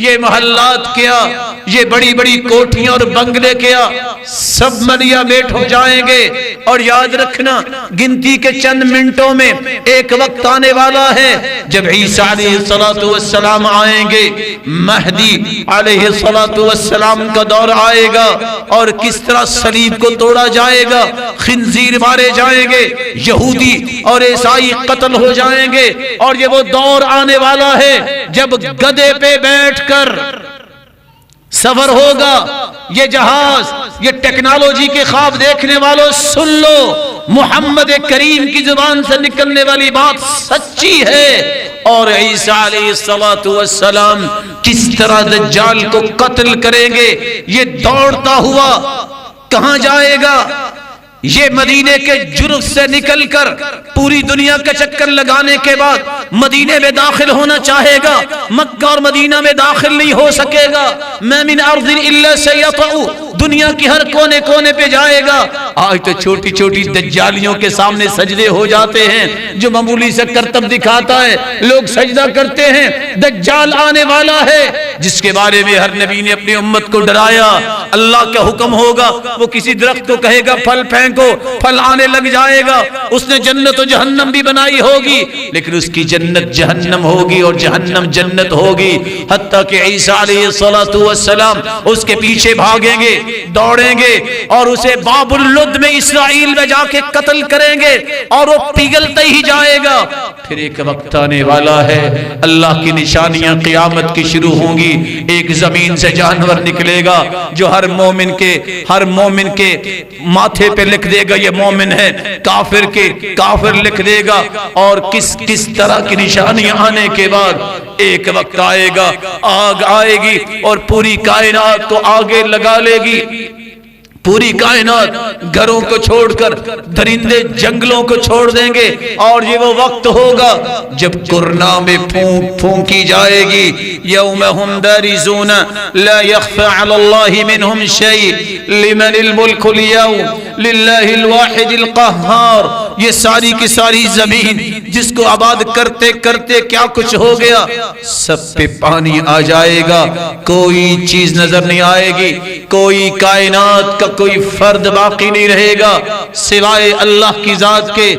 یہ محلات کیا، یہ بڑی بڑی کوٹھیاں اور بنگلے کیا، سب منیا میٹ ہو جائیں گے۔ اور یاد رکھنا گنتی کے چند منٹوں میں ایک وقت آنے والا ہے جب عیسیٰ علیہ السلام آئیں گے، مہدی علیہ السلام کا دور آئے گا، اور کس طرح صلیب کو توڑا جائے گا، خنزیر مارے جائیں گے، یہودی اور عیسائی قتل ہو جائیں گے، اور یہ وہ دور آنے والا ہے جب گدھے پہ بیٹھ کر سفر ہوگا، یہ جہاز، یہ ٹیکنالوجی کے خواب دیکھنے والوں سن لو، محمد کریم کی زبان سے نکلنے والی بات سچی ہے، اور عیسیٰ علیہ السلام کس طرح دجال کو قتل کریں گے، یہ دوڑتا ہوا کہاں جائے گا؟ یہ مدینے کے جرف سے نکل کر پوری دنیا کا چکر لگانے کے بعد مدینے میں داخل ہونا چاہے گا، مکہ اور مدینہ میں داخل نہیں ہو سکے گا، ما من ارض الا سیطأ، دنیا کی ہر کونے کونے پہ جائے گا۔ آج تو چھوٹی چھوٹی دجالیوں کے سامنے سجدے ہو جاتے ہیں، جو معمولی سے کرتب دکھاتا ہے لوگ سجدہ کرتے ہیں۔ دجال آنے والا ہے جس کے بارے میں ہر نبی نے اپنی امت کو ڈرایا، اللہ کا حکم ہوگا، وہ کسی درخت کو کہے گا پھل پھینکو، پھل آنے لگ جائے گا، اس نے جنت و جہنم بھی بنائی ہوگی، لیکن اس کی جنت جہنم ہوگی اور جہنم جنت ہوگی، حتیٰ کہ عیسیٰ علیہ السلام اس کے پیچھے بھاگیں گے، دوڑیں گے، اور اسے باب اللد میں اسرائیل میں جا کے قتل کریں گے، اور وہ پگھلتا ہی جائے گا۔ پھر ایک وقت آنے والا ہے اللہ کی نشانیاں قیامت کی شروع ہوں گی، ایک زمین سے جانور نکلے گا جو ہر مومن کے ماتھے پہ لکھ دے گا یہ مومن ہے، کافر کے کافر لکھ دے گا، اور کس طرح کی نشانیاں آنے کے بعد ایک وقت آئے گا، آگ آئے گی اور پوری کائنات کو آگے لگا لے گی، پوری کائنات گھروں کو چھوڑ کر درندے جنگلوں کو چھوڑ دیں گے، اور یہ وہ وقت ہوگا جب قرنا میں پھونکی جائے گی، یوم ہم بارزون لا یخفى علی اللہ منہم شیء لمن الملک اليوم للہ الواحد القہار، یہ ساری کی ساری زمین جس کو آباد کرتے کرتے کیا کچھ ہو گیا، سب پہ پانی آ جائے گا، کوئی چیز نظر نہیں آئے گی، کوئی کائنات کا کوئی فرد باقی نہیں رہے گا سوائے اللہ کی ذات کے۔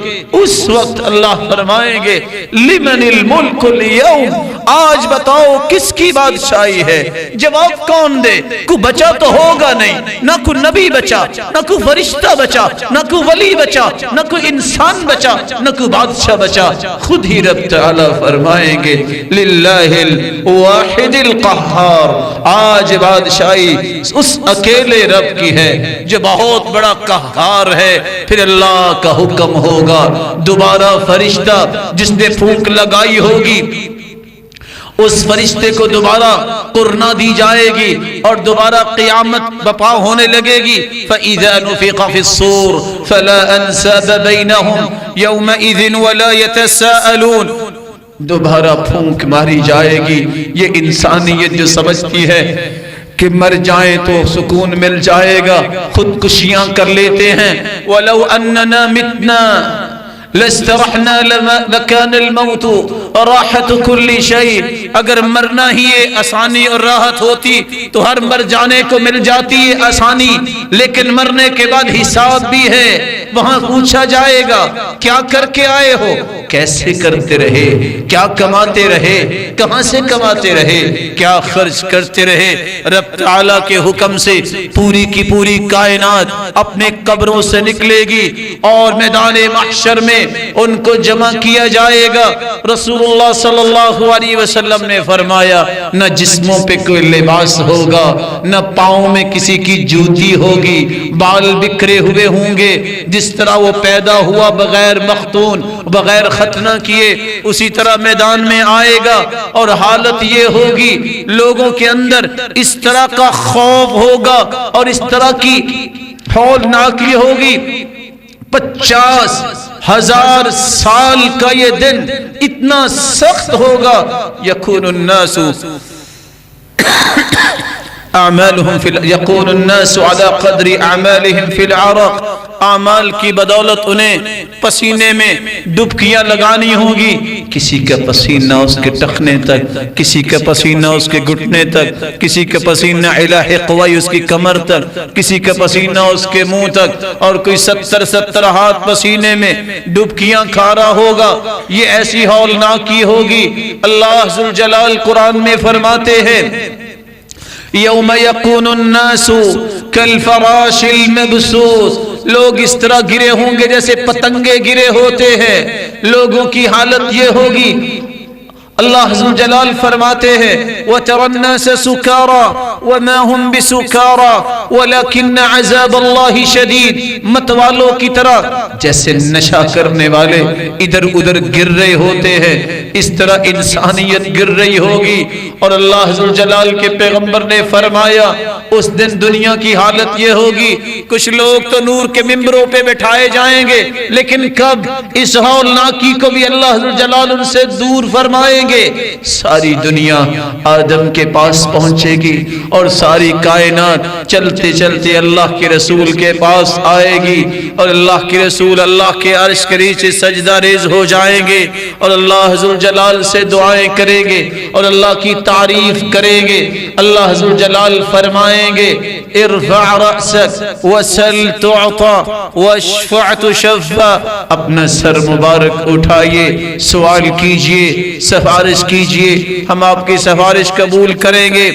اس وقت اللہ فرمائیں گے لمن الملک اليوم، آج بتاؤ کس کی بادشاہی ہے؟ جواب کون دے؟ کوئی بچا تو ہوگا نہیں، نہ کوئی نبی بچا، نہ کوئی فرشتہ بچا، نہ کوئی ولی بچا، نہ کوئی انسان بچا، نہ کوئی بادشاہ بچا، خود ہی رب تعالی فرمائیں گے للہ الواحد القہار، آج بادشاہی اس اکیلے رب کی ہے جو بہت بڑا قہار ہے۔ پھر اللہ کا حکم ہوگا، دوبارہ فرشتہ جس نے پھونک لگائی ہوگی اس فرشتے کو دوبارہ قرنا دی جائے گی اور دوبارہ قیامت بپا ہونے لگے گی۔ فَإِذَا نُفِخَ فِي الصُّورِ فَلَا أَنْسَابَ بَيْنَهُمْ يَوْمَئِذٍ وَلَا يَتَسَاءَلُونَ، دوبارہ پھونک ماری جائے گی۔ یہ انسانیت جو سمجھتی ہے کہ مر جائیں تو سکون مل جائے گا، خودکشیاں کر لیتے ہیں۔ وَلَوْ أَنَّنَا مِتْنَا لَاسْتَرَحْنَا لَكَانَ الْمَوْتُ رَاحَةُ كُلِّ شَيْءٍ، اگر مرنا ہی آسانی اور راحت ہوتی تو ہر مر جانے کو مل جاتی ہے آسانی، لیکن مرنے کے بعد حساب بھی ہے، وہاں پوچھا جائے گا کیا کر کے آئے ہو، کیسے کرتے رہے، کیا کماتے رہے، کہاں سے کماتے رہے، کیا خرچ کرتے رہے۔ رب تعالیٰ کے حکم سے پوری کی پوری کائنات اپنے قبروں سے نکلے گی اور میدان محشر میں ان کو جمع کیا جائے گا۔ رسول اللہ صلی اللہ علیہ وسلم نے فرمایا نہ جسموں پہ کوئی لباس ہوگا، نہ پاؤں میں کسی کی جوتی ہوگی، بال بکھرے ہوئے ہوں گے، جس طرح وہ پیدا ہوا بغیر مختون بغیر ختنہ کیے اسی طرح میدان میں آئے گا، اور حالت یہ ہوگی لوگوں کے اندر اس طرح کا خوف ہوگا اور اس طرح کی ہولناکی ہوگی۔ 50,000 سال کا یہ دن اتنا سخت ہوگا، یکون الناس یکون الناس على قدر اعمالهم في العرق، اعمال کی بدولت انہیں پسینے میں ڈبکیاں لگانی ہوگی، کسی کا پسینہ اس کے ٹخنے تک، کسی کا پسینہ اس کے گھٹنے تک، کسی کا پسینہ الى حقوی اس کی کمر تک، کسی کا پسینہ اس کے منہ تک، اور کوئی 70 ہاتھ پسینے میں ڈبکیاں کھا رہا ہوگا۔ یہ ایسی ہولناکی ہوگی۔ اللہ ذوالجلال قرآن میں فرماتے ہیں یوم یکون الناس کالفراش المبثوث، لوگ اس طرح گرے ہوں گے جیسے پتنگے گرے ہوتے ہیں، لوگوں کی حالت یہ ہوگی۔ اللہ ذوالجلال فرماتے ہیں وَتَرَى النَّاسَ سُكَارَى وَمَا هُمْ بِسُكَارَى وَلَكِنَّ عَذَابَ اللَّهِ شَدِيدٌ، مت والوں کی طرح جیسے نشہ کرنے والے ادھر ادھر گر رہے ہوتے ہیں، اس طرح انسانیت گر رہی ہوگی۔ اور اللہ ذوالجلال کے پیغمبر نے فرمایا اس دن دنیا کی حالت یہ ہوگی، کچھ لوگ تو نور کے ممبروں پہ بٹھائے جائیں گے، لیکن کب اس ہولناکی کو بھی اللہ ذوالجلال ان سے دور فرمائیں گے۔ ساری دنیا آدم کے پاس پہنچے گی اور ساری کائنات چلتے چلتے اللہ کے رسول کے پاس آئے گی، اور اللہ کے رسول اللہ کے عرش کے نیچے سجدہ ریز ہو جائیں گے اور اللہ ذوالجلال سے دعائیں کریں گے اور اللہ کی تعریف کریں گے۔ اللہ ذوالجلال فرمائیں گے ارفع رأسک وسل تعطا واشفع تشفع، اپنا سر مبارک اٹھائیے، سوال کیجئے، سفارش کیجئے، ہم آپ کی سفارش قبول کریں گے۔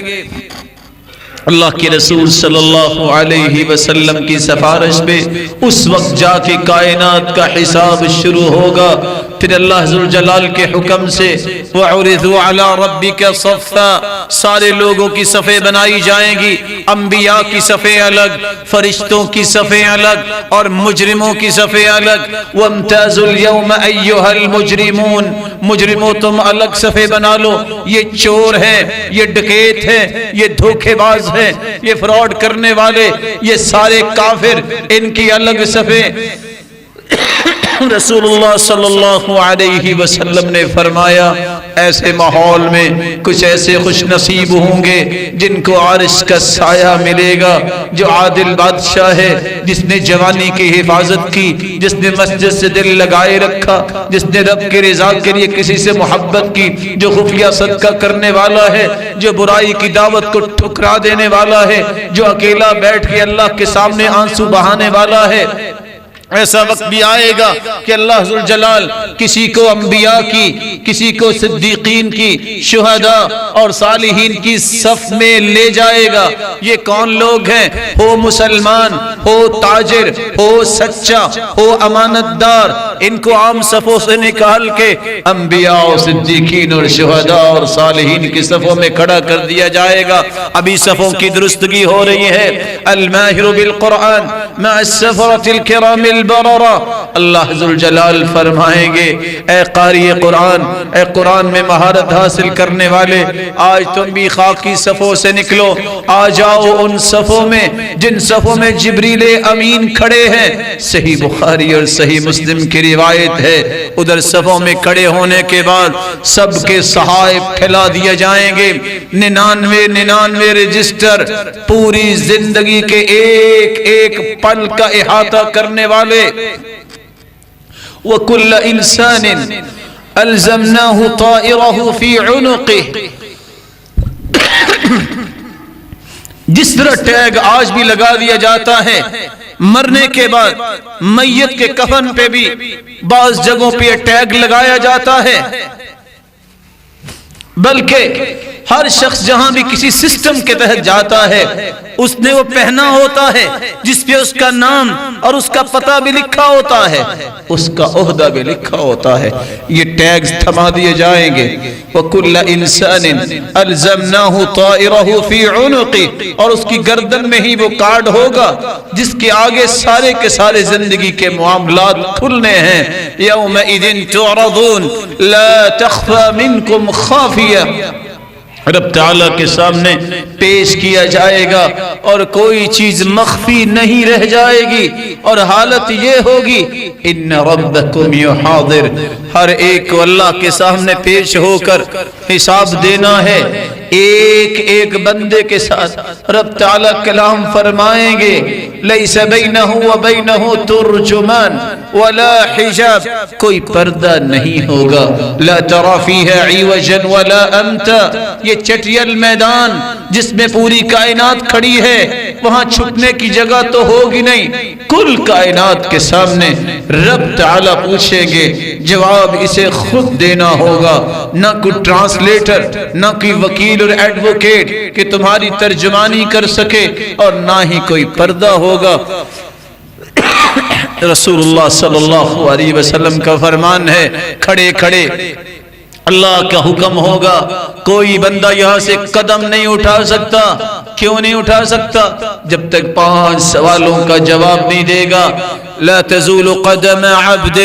اللہ کے رسول صلی اللہ علیہ وسلم کی سفارش میں اس وقت جا کے کائنات کا حساب شروع ہوگا۔ پھر اللہ ذوالجلال کے حکم سے وَعُرِضُوا عَلَىٰ رَبِّكَ صَفًّا، سارے لوگوں کی صفیں بنائی جائیں گی، انبیاء کی صفیں الگ، فرشتوں کی صفیں الگ اور مجرموں کی صفیں الگ۔ وَامْتَازُوا الْيَوْمَ أَيُّهَا الْمُجْرِمُونَ، مجرموں تم الگ صفیں بنا لو، یہ چور ہیں، یہ ڈکیت ہیں، یہ دھوکے باز ہیں، یہ فراڈ کرنے والے، یہ سارے کافر، ان کی الگ صفیں۔ رسول اللہ صلی اللہ علیہ وسلم نے فرمایا ایسے ماحول میں کچھ ایسے خوش نصیب ہوں گے جن کو عرش کا سایہ ملے گا، جو عادل بادشاہ ہے، جس نے جوانی کی حفاظت کی، جس نے مسجد سے دل لگائے رکھا، جس نے رب کی رضا کے لیے کسی سے محبت کی، جو خفیہ صدقہ کرنے والا ہے، جو برائی کی دعوت کو ٹھکرا دینے والا ہے، جو اکیلا بیٹھ کے اللہ کے سامنے آنسو بہانے والا ہے۔ ایسا وقت بھی آئے گا کہ اللہ ذوالجلال کسی کو انبیاء کی، کسی کو صدیقین کی، شہداء اور صالحین کی صف میں لے جائے گا۔ یہ کون لوگ ہیں؟ ہو مسلمان، ہو تاجر، ہو سچا، ہو امانت دار، ان کو عام صفوں سے نکال کے انبیاء اور صدیقین اور شہداء اور صالحین کی صفوں میں کھڑا کر دیا جائے گا۔ ابھی صفوں کی درستگی ہو رہی ہے۔ الماہر بالقرآن مع السفرۃ الکرام البررہ، اللہ ذوالجلال فرمائیں گے اے قاری قرآن، اے قرآن میں مہارت حاصل کرنے والے، آج تم بھی خاکی صفوں سے نکلو، آ جاؤ ان صفوں میں جن صفوں میں جبریل امین کھڑے ہیں۔ صحیح بخاری اور صحیح مسلم کی روایت ہے، ادھر صفوں میں کھڑے ہونے کے بعد سب کے صحائف پھیلا دیے جائیں گے، 99 رجسٹر، پوری زندگی کے ایک ایک پل کا احاطہ کرنے والے۔ وَكُلَّ إِنسَانٍ أَلْزَمْنَاهُ طَائِرَهُ فِي عُنُقِهِ، جس طرح ٹیگ آج بھی لگا دیا جاتا ہے، مرنے کے بعد میت کے کفن پہ بھی بعض جگہوں پہ ٹیگ لگایا جاتا ہے، بلکہ ہر شخص جہاں بھی کسی سسٹم کے تحت جاتا ہے اس نے وہ پہنا ہوتا ہے جس پہ اس کا نام اور اس کا پتہ بھی لکھا ہوتا ہے، اس کا عہدہ بھی لکھا ہوتا ہے، یہ ٹیگز تھما دیے جائیں گے۔ وَكُلَّ إِنسَانٍ أَلْزَمْنَاهُ طَائِرَهُ فِي عُنُقِهِ، اور اس کی گردن میں ہی وہ کارڈ ہوگا جس کے آگے سارے کے سارے زندگی کے معاملات کھلنے ہیں۔ يَوْمَئِذٍ تُعْرَضُونَ لَا تَخْفَى مِنْكُمْ خَافِيَةٌ، رب تعالیٰ کے سامنے پیش کیا جائے گا اور کوئی چیز مخفی نہیں رہ جائے گی، اور حالت یہ ہوگی ان ربکم یحاضر، ہر ایک کو اللہ کے سامنے پیش ہو کر حساب دینا ہے۔ ایک ایک بندے کے ساتھ رب تعالیٰ کلام فرمائیں گے، لیس بینہ وبینہ ترجمان ولا حجاب، کوئی پردہ نہیں ہوگا، لا تری فیہا عوجا ولا امتا، یہ چٹیل میدان جس میں پوری کائنات کھڑی ہے، وہاں چھپنے کی جگہ تو ہوگی نہیں، کل کائنات کے سامنے رب تعالیٰ پوچھیں گے، جواب اسے خود دینا ہوگا، نہ کوئی ٹرانسلیٹر، نہ کوئی وکیل اور ایڈوکیٹ کہ تمہاری ترجمانی کر سکے، اور نہ ہی کوئی پردہ ہوگا۔ رسول اللہ صلی اللہ علیہ وسلم کا فرمان ہے، کھڑے کھڑے اللہ کا حکم ہوگا، کوئی بندہ یہاں سے قدم نہیں اٹھا سکتا۔ کیوں نہیں اٹھا سکتا؟ جب تک 5 سوالوں کا جواب نہیں دے گا۔ لا تزول قدم عبد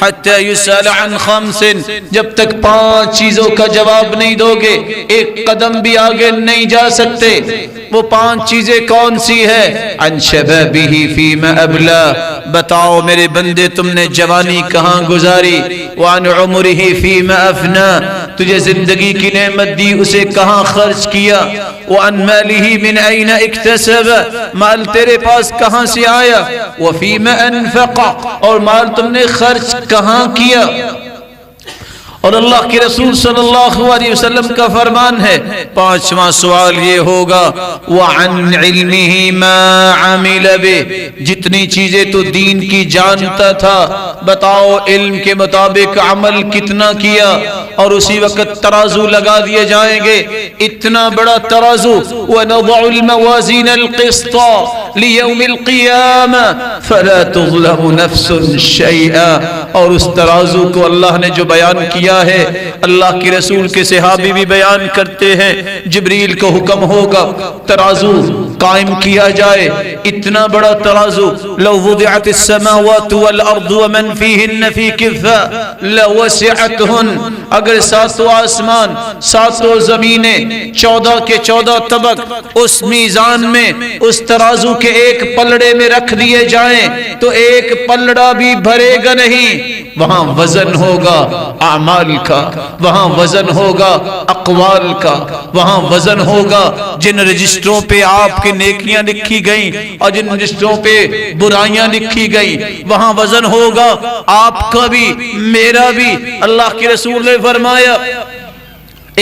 حتى يسأل عن 5، جب تک 5 چیزوں کا جواب نہیں دو گے ایک قدم بھی آگے نہیں جا سکتے۔ وہ 5 چیزیں کون سی ہے؟ عن شبابه فيما ابلا، بتاؤ میرے بندے تم نے جوانی کہاں گزاری، وعن عمره فيما افنا، تجھے زندگی کی نعمت دی اسے کہاں خرچ کیا، وعن ماله من اين اكتسب، مال تیرے پاس کہاں سے آیا، وفيما انفق، اور مال تم نے خرچ کہاں کیا۔ اور اللہ کے رسول صلی اللہ علیہ وسلم کا فرمان ہے 5واں سوال یہ ہوگا، وَعَنْ عِلْمِهِ مَا عَمِلَ بِهِ، جتنی چیزیں تو دین کی جانتا تھا بتاؤ علم کے مطابق عمل کتنا کیا، اور اسی وقت ترازو لگا دیے جائیں گے، اتنا بڑا ترازو، وَنَضَعُ الْمَوَازِينَ الْقِسْطَ لِيَوْمِ الْقِيَامَةِ فَلَا تُظْلَمُ نَفْسٌ شَيْئًا، اور اس ترازو کو اللہ نے جو بیان کیا ہے، اللہ کی رسول کے صحابی بھی بیان کرتے ہیں، جبریل کو حکم ہوگا ترازو قائم کیا جائے. اتنا بڑا ترازو لو وضعت السماوات والارض ومن فيهن في كفة لوسعتهن. اگر ساتوں آسمان ساتوں زمینیں 14 کے 14 طبق اس میزان میں اس ترازو کے ایک پلڑے میں رکھ دیے جائیں تو ایک پلڑا بھی بھرے گا نہیں. وہاں وزن ہوگا اعمال کا, وہاں وزن ہوگا اقوال کا, وہاں وزن ہوگا جن رجسٹروں پہ آپ کی نیکیاں لکھی گئیں اور جن رجسٹروں پہ برائیاں لکھی گئیں. وہاں وزن ہوگا آپ کا بھی میرا بھی. اللہ کے رسول نے فرمایا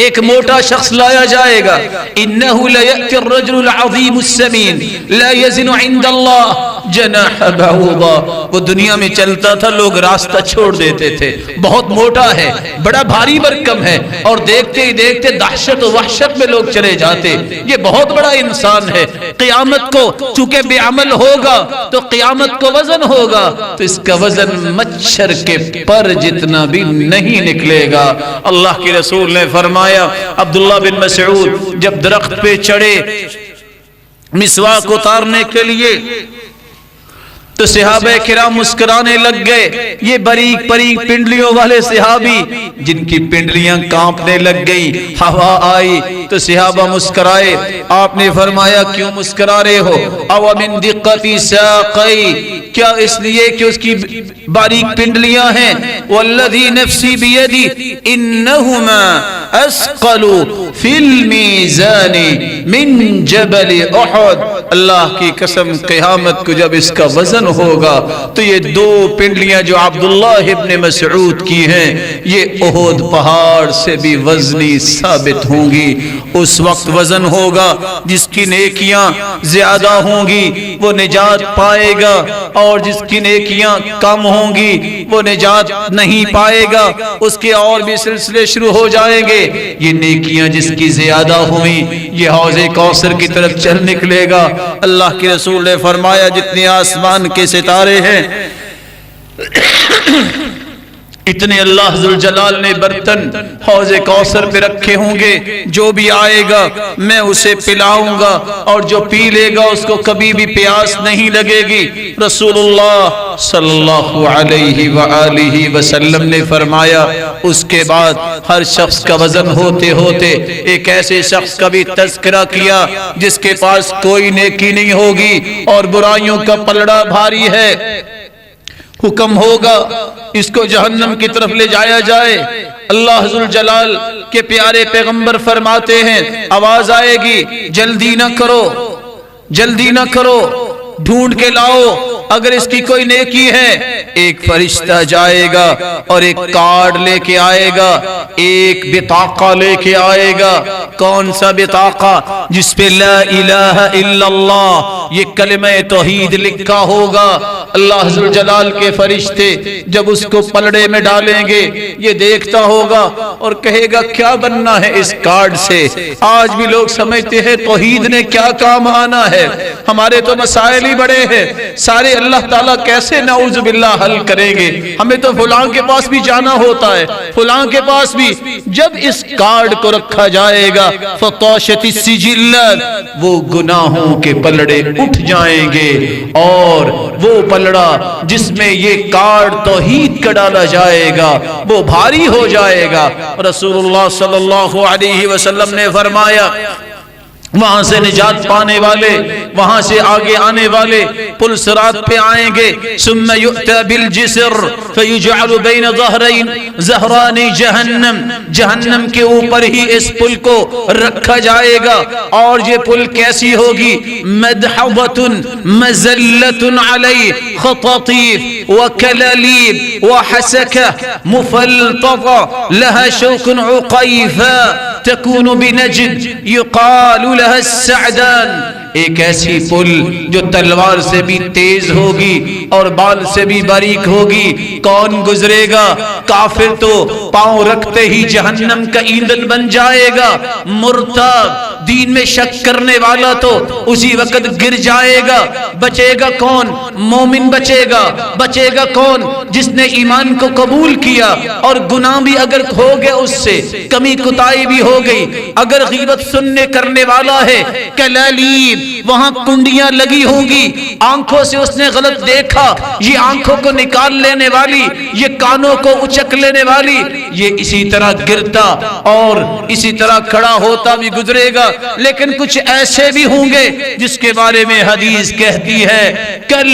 ایک موٹا شخص لایا جائے گا. انه ليأتي الرجل العظيم السمين لا يزن عند الله جناح بعوضة. وہ دنیا میں چلتا تھا, لوگ راستہ چھوڑ دیتے تھے, بہت موٹا ہے, بڑا بھاری بھرکم ہے, اور دیکھتے ہی دیکھتے دہشت و وحشت میں لوگ چلے جاتے. یہ بہت بڑا انسان ہے. قیامت کو چونکہ بے عمل ہوگا تو قیامت کو وزن ہوگا تو اس کا وزن مچھر کے پر جتنا بھی نہیں نکلے گا. اللہ کے رسول نے فرمایا عبداللہ بن مسعود جب درخت پہ چڑھے مسواک اتارنے کے لیے تو صحابہ کرام مسکرانے لگ گئے. یہ باریک باریک پنڈلیوں والے صحابی جن کی پنڈلیاں کانپنے لگ گئی, ہوا آئی تو صحابہ مسکرائے. آپ نے فرمایا کیوں مسکرا رہے ہو؟ او من دقت ساقی, کیا اس لیے کہ اس کی باریک پنڈلیاں ہیں. والذی نفسی بیدی انہما اسقل فی المیزان من جبل احد. اللہ کی قسم قیامت کو جب اس کا وزن ہوگا تو یہ دو پنڈلیاں جو عبداللہ ابن مسعود کی ہیں یہ احد پہاڑ سے بھی وزنی ثابت ہوں گی. اس وقت وزن ہوگا جس کی نیکیاں زیادہ ہوں گی وہ نجات پائے گا, اور جس کی نیکیاں کم ہوں گی وہ نجات نہیں پائے گا. اس کے اور بھی سلسلے شروع ہو جائیں گے. یہ نیکیاں جس کی زیادہ ہوئیں یہ حوض کوثر کی طرف چل نکلے گا. اللہ کے رسول نے فرمایا جتنے آسمان کے ستارے ہیں اتنے اللہ ذوالجلال نے برتن حوض کوثر پہ رکھے ہوں گے. جو بھی آئے گا میں اسے پلاؤں گا, اور جو پی لے گا اس کو کبھی بھی پیاس نہیں لگے گی. رسول اللہ صلی اللہ علیہ وآلہ وسلم نے فرمایا اس کے بعد ہر شخص کا وزن ہوتے ہوتے ایک ایسے شخص کا بھی تذکرہ کیا جس کے پاس کوئی نیکی نہیں ہوگی اور برائیوں کا پلڑا بھاری ہے. حکم ہوگا اس کو جہنم کی طرف لے جایا جائے. اللہ ذوالجلال کے پیارے پیغمبر فرماتے ہیں آواز آئے گی جلدی نہ کرو, جلدی نہ کرو, ڈھونڈ کے لاؤ اگر اس کی کوئی نیکی ہے. ایک فرشتہ جائے گا اور ایک کارڈ لے کے آئے گا, ایک بطاقہ لے کے آئے گا. کون سا بطاقہ؟ جس پہ لا الہ الا اللہ یہ کلمہ توحید لکھا ہوگا. اللہ ذوالجلال کے فرشتے جب اس کو پلڑے میں ڈالیں گے یہ دیکھتا ہوگا اور کہے گا کیا بننا ہے اس کارڈ سے. آج بھی لوگ سمجھتے ہیں توحید نے کیا کام آنا ہے, ہمارے تو مسائل ہی بڑے ہیں, سارے اللہ تعالیٰ کیسے نعوذ باللہ حل کریں گے, ہمیں تو فلاں کے پاس بھی جانا ہوتا ہے, فلاں کے پاس بھی. جب اس کارڈ کو رکھا جائے گا فطاشت السجلات, وہ گناہوں کے پلڑے اٹھ جائیں گے, اور وہ پلڑا جس میں یہ کارڈ توحید کا ڈالا جائے گا وہ بھاری ہو جائے گا. رسول اللہ صلی اللہ علیہ وسلم نے فرمایا وہاں سے نجات پانے والے, وہاں سے آگے آنے والے پل صراط پہ آئیں گے. ثم یؤتی بالجسر فیجعل بین ظہران جہنم, جہنم کے اوپر ہی اس پل کو رکھا جائے گا. اور یہ پل کیسی ہوگی؟ مدحضۃ مزلۃ علی خطاطیف وکلالیب وحسکہ مفلططہ لها شوک عقیفہ تکون بنجد یقال لها السعدان. ایک ایسی پل جو تلوار سے بھی تیز ہوگی اور بال سے بھی باریک ہوگی. کون گزرے گا؟ کافر تو پاؤں رکھتے ہی جہنم کا ایندھن بن جائے گا. مرتاب دین میں شک کرنے والا تو اسی وقت گر جائے گا۔ بچے گا کون؟ مومن بچے گا۔ بچے گا کون؟ جس نے ایمان کو قبول کیا اور گناہ بھی اگر ہو گیا، اس سے کمی کوتاہی بھی ہو گئی۔ اگر غیبت سننے کرنے والا ہے، کلیلیم وہاں کنڈیاں لگی ہوں گی، آنکھوں سے اس نے غلط دیکھا، یہ آنکھوں کو نکال لینے والی، یہ کانوں کو اچک لینے والی، یہ اسی طرح گرتا اور اسی طرح کھڑا ہوتا بھی گزرے گا۔ لیکن کچھ ایسے بھی ہوں گے جس کے بارے میں حدیث کہتی ہے کل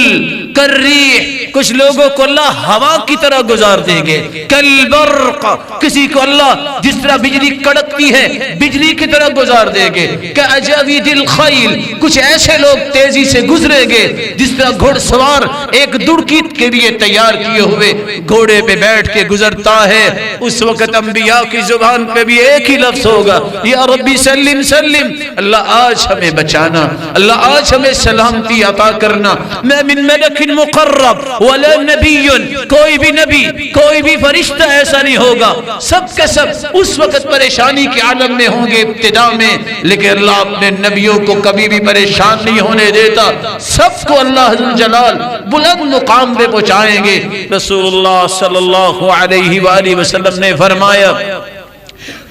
ریح، کچھ لوگوں کو اللہ ہوا کی طرح گزار دیں گے، کل برق، کسی کو اللہ جس طرح بجلی کڑکتی ہے بجلی کی طرح گزار دیں گے، کاجاوید الخیل، کچھ ایسے لوگ تیزی سے گزریں گے جس طرح گھڑ سوار ایک دڑکی کے لیے تیار کیے ہوئے گھوڑے پہ بیٹھ کے گزرتا ہے۔ اس وقت انبیاء کی زبان پہ بھی ایک ہی لفظ ہوگا، یا ربی سلم سلم، اللہ آج ہمیں بچانا، اللہ آج ہمیں سلامتی عطا کرنا۔ میں من ملک مقرب ولا نبی، کوئی بھی نبی کوئی بھی فرشتہ ایسا نہیں ہوگا، سب کے سب اس وقت پریشانی کے عالم میں ہوں گے ابتدا میں، لیکن اللہ اپنے نبیوں کو کبھی بھی پریشان نہیں ہونے دیتا، سب کو اللہ جلال بلند مقام پہ پہنچائیں گے۔ رسول اللہ صلی اللہ علیہ وآلہ وسلم نے فرمایا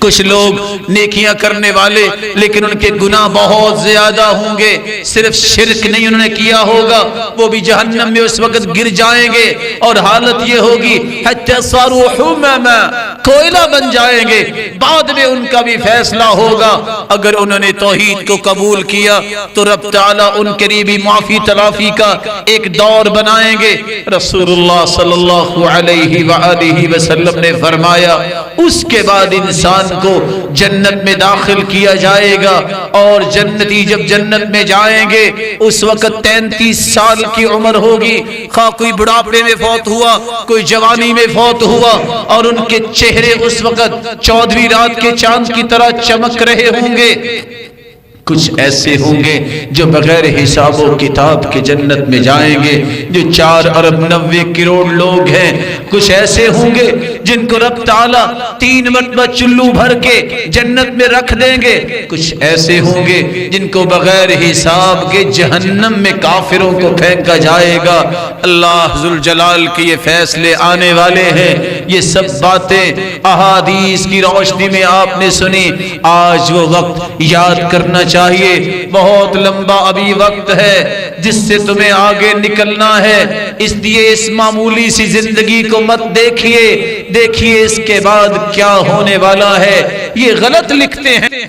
کچھ لوگ نیکیاں کرنے والے لیکن ان کے گناہ بہت زیادہ ہوں گے، صرف شرک نہیں انہوں نے کیا ہوگا، وہ بھی جہنم میں اس وقت گر جائیں گے اور حالت یہ ہوگی حتی صاروا حمما، کوئلہ بن جائیں گے۔ بعد میں ان کا بھی فیصلہ ہوگا، اگر انہوں نے توحید کو قبول کیا تو رب تعالیٰ ان کے لیے بھی معافی تلافی کا ایک دور بنائیں گے۔ رسول اللہ صلی اللہ علیہ وآلہ وسلم نے فرمایا اس کے بعد انسان کو جنت میں داخل کیا جائے گا، اور جنتی جب جنت میں جائیں گے اس وقت 33 سال کی عمر ہوگی، خواہ کوئی بڑھاپے میں فوت ہوا کوئی جوانی میں فوت ہوا، اور ان کے چہرے اس وقت 14ویں رات کے چاند کی طرح چمک رہے ہوں گے۔ کچھ ایسے ہوں گے جو بغیر حساب و کتاب کے جنت میں جائیں گے، جو 4 ارب 90 کروڑ لوگ ہیں۔ کچھ ایسے ہوں گے جن کو رب تعالیٰ 3 مرتبہ چلو بھر کے جنت میں رکھ دیں گے۔ کچھ ایسے ہوں گے جن کو بغیر حساب کے جہنم میں کافروں کو پھینکا جائے گا۔ اللہ ذوالجلال کے یہ فیصلے آنے والے ہیں۔ یہ سب باتیں احادیث کی روشنی میں آپ نے سنی، آج وہ وقت یاد کرنا چاہیے، بہت لمبا ابھی وقت ہے جس سے تمہیں آگے نکلنا ہے، اس لیے اس معمولی سی زندگی کو مت دیکھیے، دیکھیے اس کے بعد کیا ہونے والا ہے۔ یہ غلط لکھتے ہیں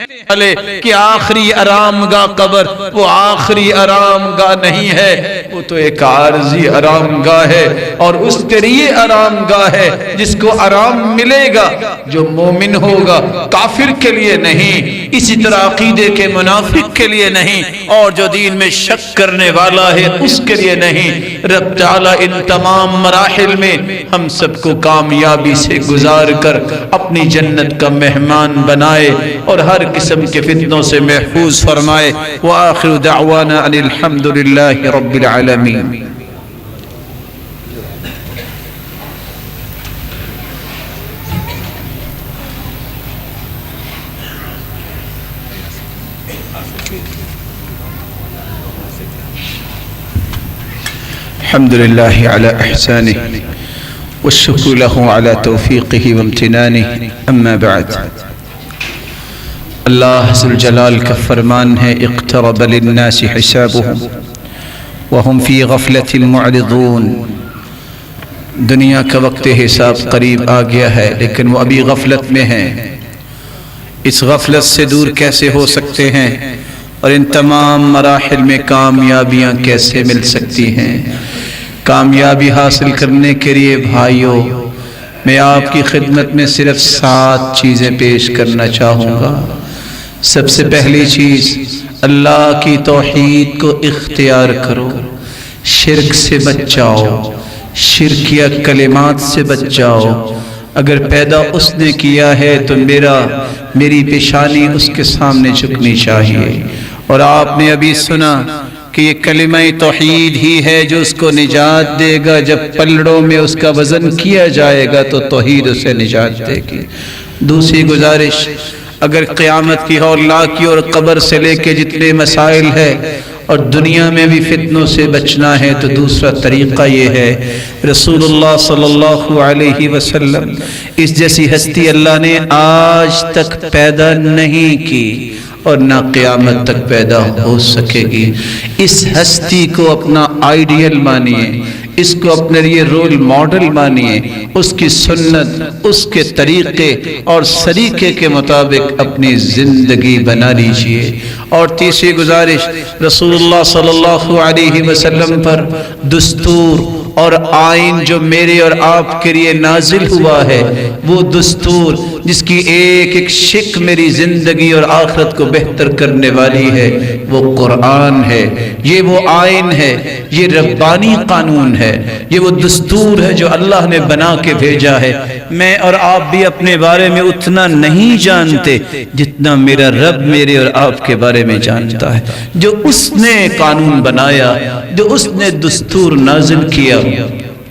کہ آخری آرام گاہ قبر، وہ آخری آرام گاہ نہیں ہے، وہ تو ایک عارضی آرام گاہ ہے، اور اس کے لیے آرام گاہ ہے جس کو آرام ملے گا جو مومن ہوگا، کافر کے لیے نہیں، اسی طرح عقیدے کے منافق کے لیے نہیں، اور جو دین میں شک کرنے والا ہے اس کے لیے نہیں۔ رب تعالیٰ ان تمام مراحل میں ہم سب کو کامیابی سے گزار کر اپنی جنت کا مہمان بنائے اور ہر قسم کے فتنوں سے محفوظ فرمائے۔ وآخر دعوانا ان الحمد للہ رب العالمین۔ الحمد لله على إحسانه والشكر له على توفيقه وامتنانه، أما بعد، اللہ ذوالجلال کا فرمان ہے اقترب للناس حسابهم وهم في غفلة معرضون۔ دنیا کا وقت حساب قریب آ گیا ہے لیکن وہ ابھی غفلت میں ہیں۔ اس غفلت سے دور کیسے ہو سکتے ہیں اور ان تمام مراحل میں کامیابیاں کیسے مل سکتی ہیں؟ کامیابی حاصل کرنے کے لیے بھائیوں میں آپ کی خدمت میں صرف 7 چیزیں پیش کرنا چاہوں گا۔ سب سے پہلی چیز، اللہ کی توحید کو اختیار کرو، شرک سے بچ جاؤ، شرکیہ کلمات سے بچ جاؤ۔ اگر پیدا اس نے کیا ہے تو میری پیشانی اس کے سامنے جھکنی چاہیے۔ اور آپ نے ابھی سنا کہ یہ کلمہ توحید ہی ہے جو اس کو نجات دے گا، جب پلڑوں میں اس کا وزن کیا جائے گا تو توحید اسے نجات دے گی۔ دوسری گزارش، اگر قیامت کی ہولناک کی اور قبر سے لے کے جتنے مسائل ہے اور دنیا میں بھی فتنوں سے بچنا ہے تو دوسرا طریقہ یہ ہے، رسول اللہ صلی اللہ علیہ وسلم اس جیسی ہستی اللہ نے آج تک پیدا نہیں کی اور نہ قیامت تک پیدا ہو سکے گی۔ اس ہستی کو اپنا آئیڈیل مانیے، اس کو اپنے لیے رول ماڈل مانیے، اس کی سنت، اس کے طریقے اور سلیقے کے مطابق اپنی زندگی بنا لیجئے۔ اور تیسری گزارش، رسول اللہ صلی اللہ علیہ وسلم پر دستور اور آئین جو میرے اور آپ کے لیے نازل ہوا ہے، وہ دستور جس کی ایک ایک شک میری زندگی اور آخرت کو بہتر کرنے والی ہے، وہ قرآن ہے۔ یہ وہ آئین ہے، یہ ربانی قانون ہے، یہ وہ دستور ہے جو اللہ نے بنا کے بھیجا ہے۔ میں اور آپ بھی اپنے بارے میں اتنا نہیں جانتے جتنا میرا رب میرے اور آپ کے بارے میں جانتا ہے۔ جو اس نے قانون بنایا، جو اس نے دستور نازل کیا،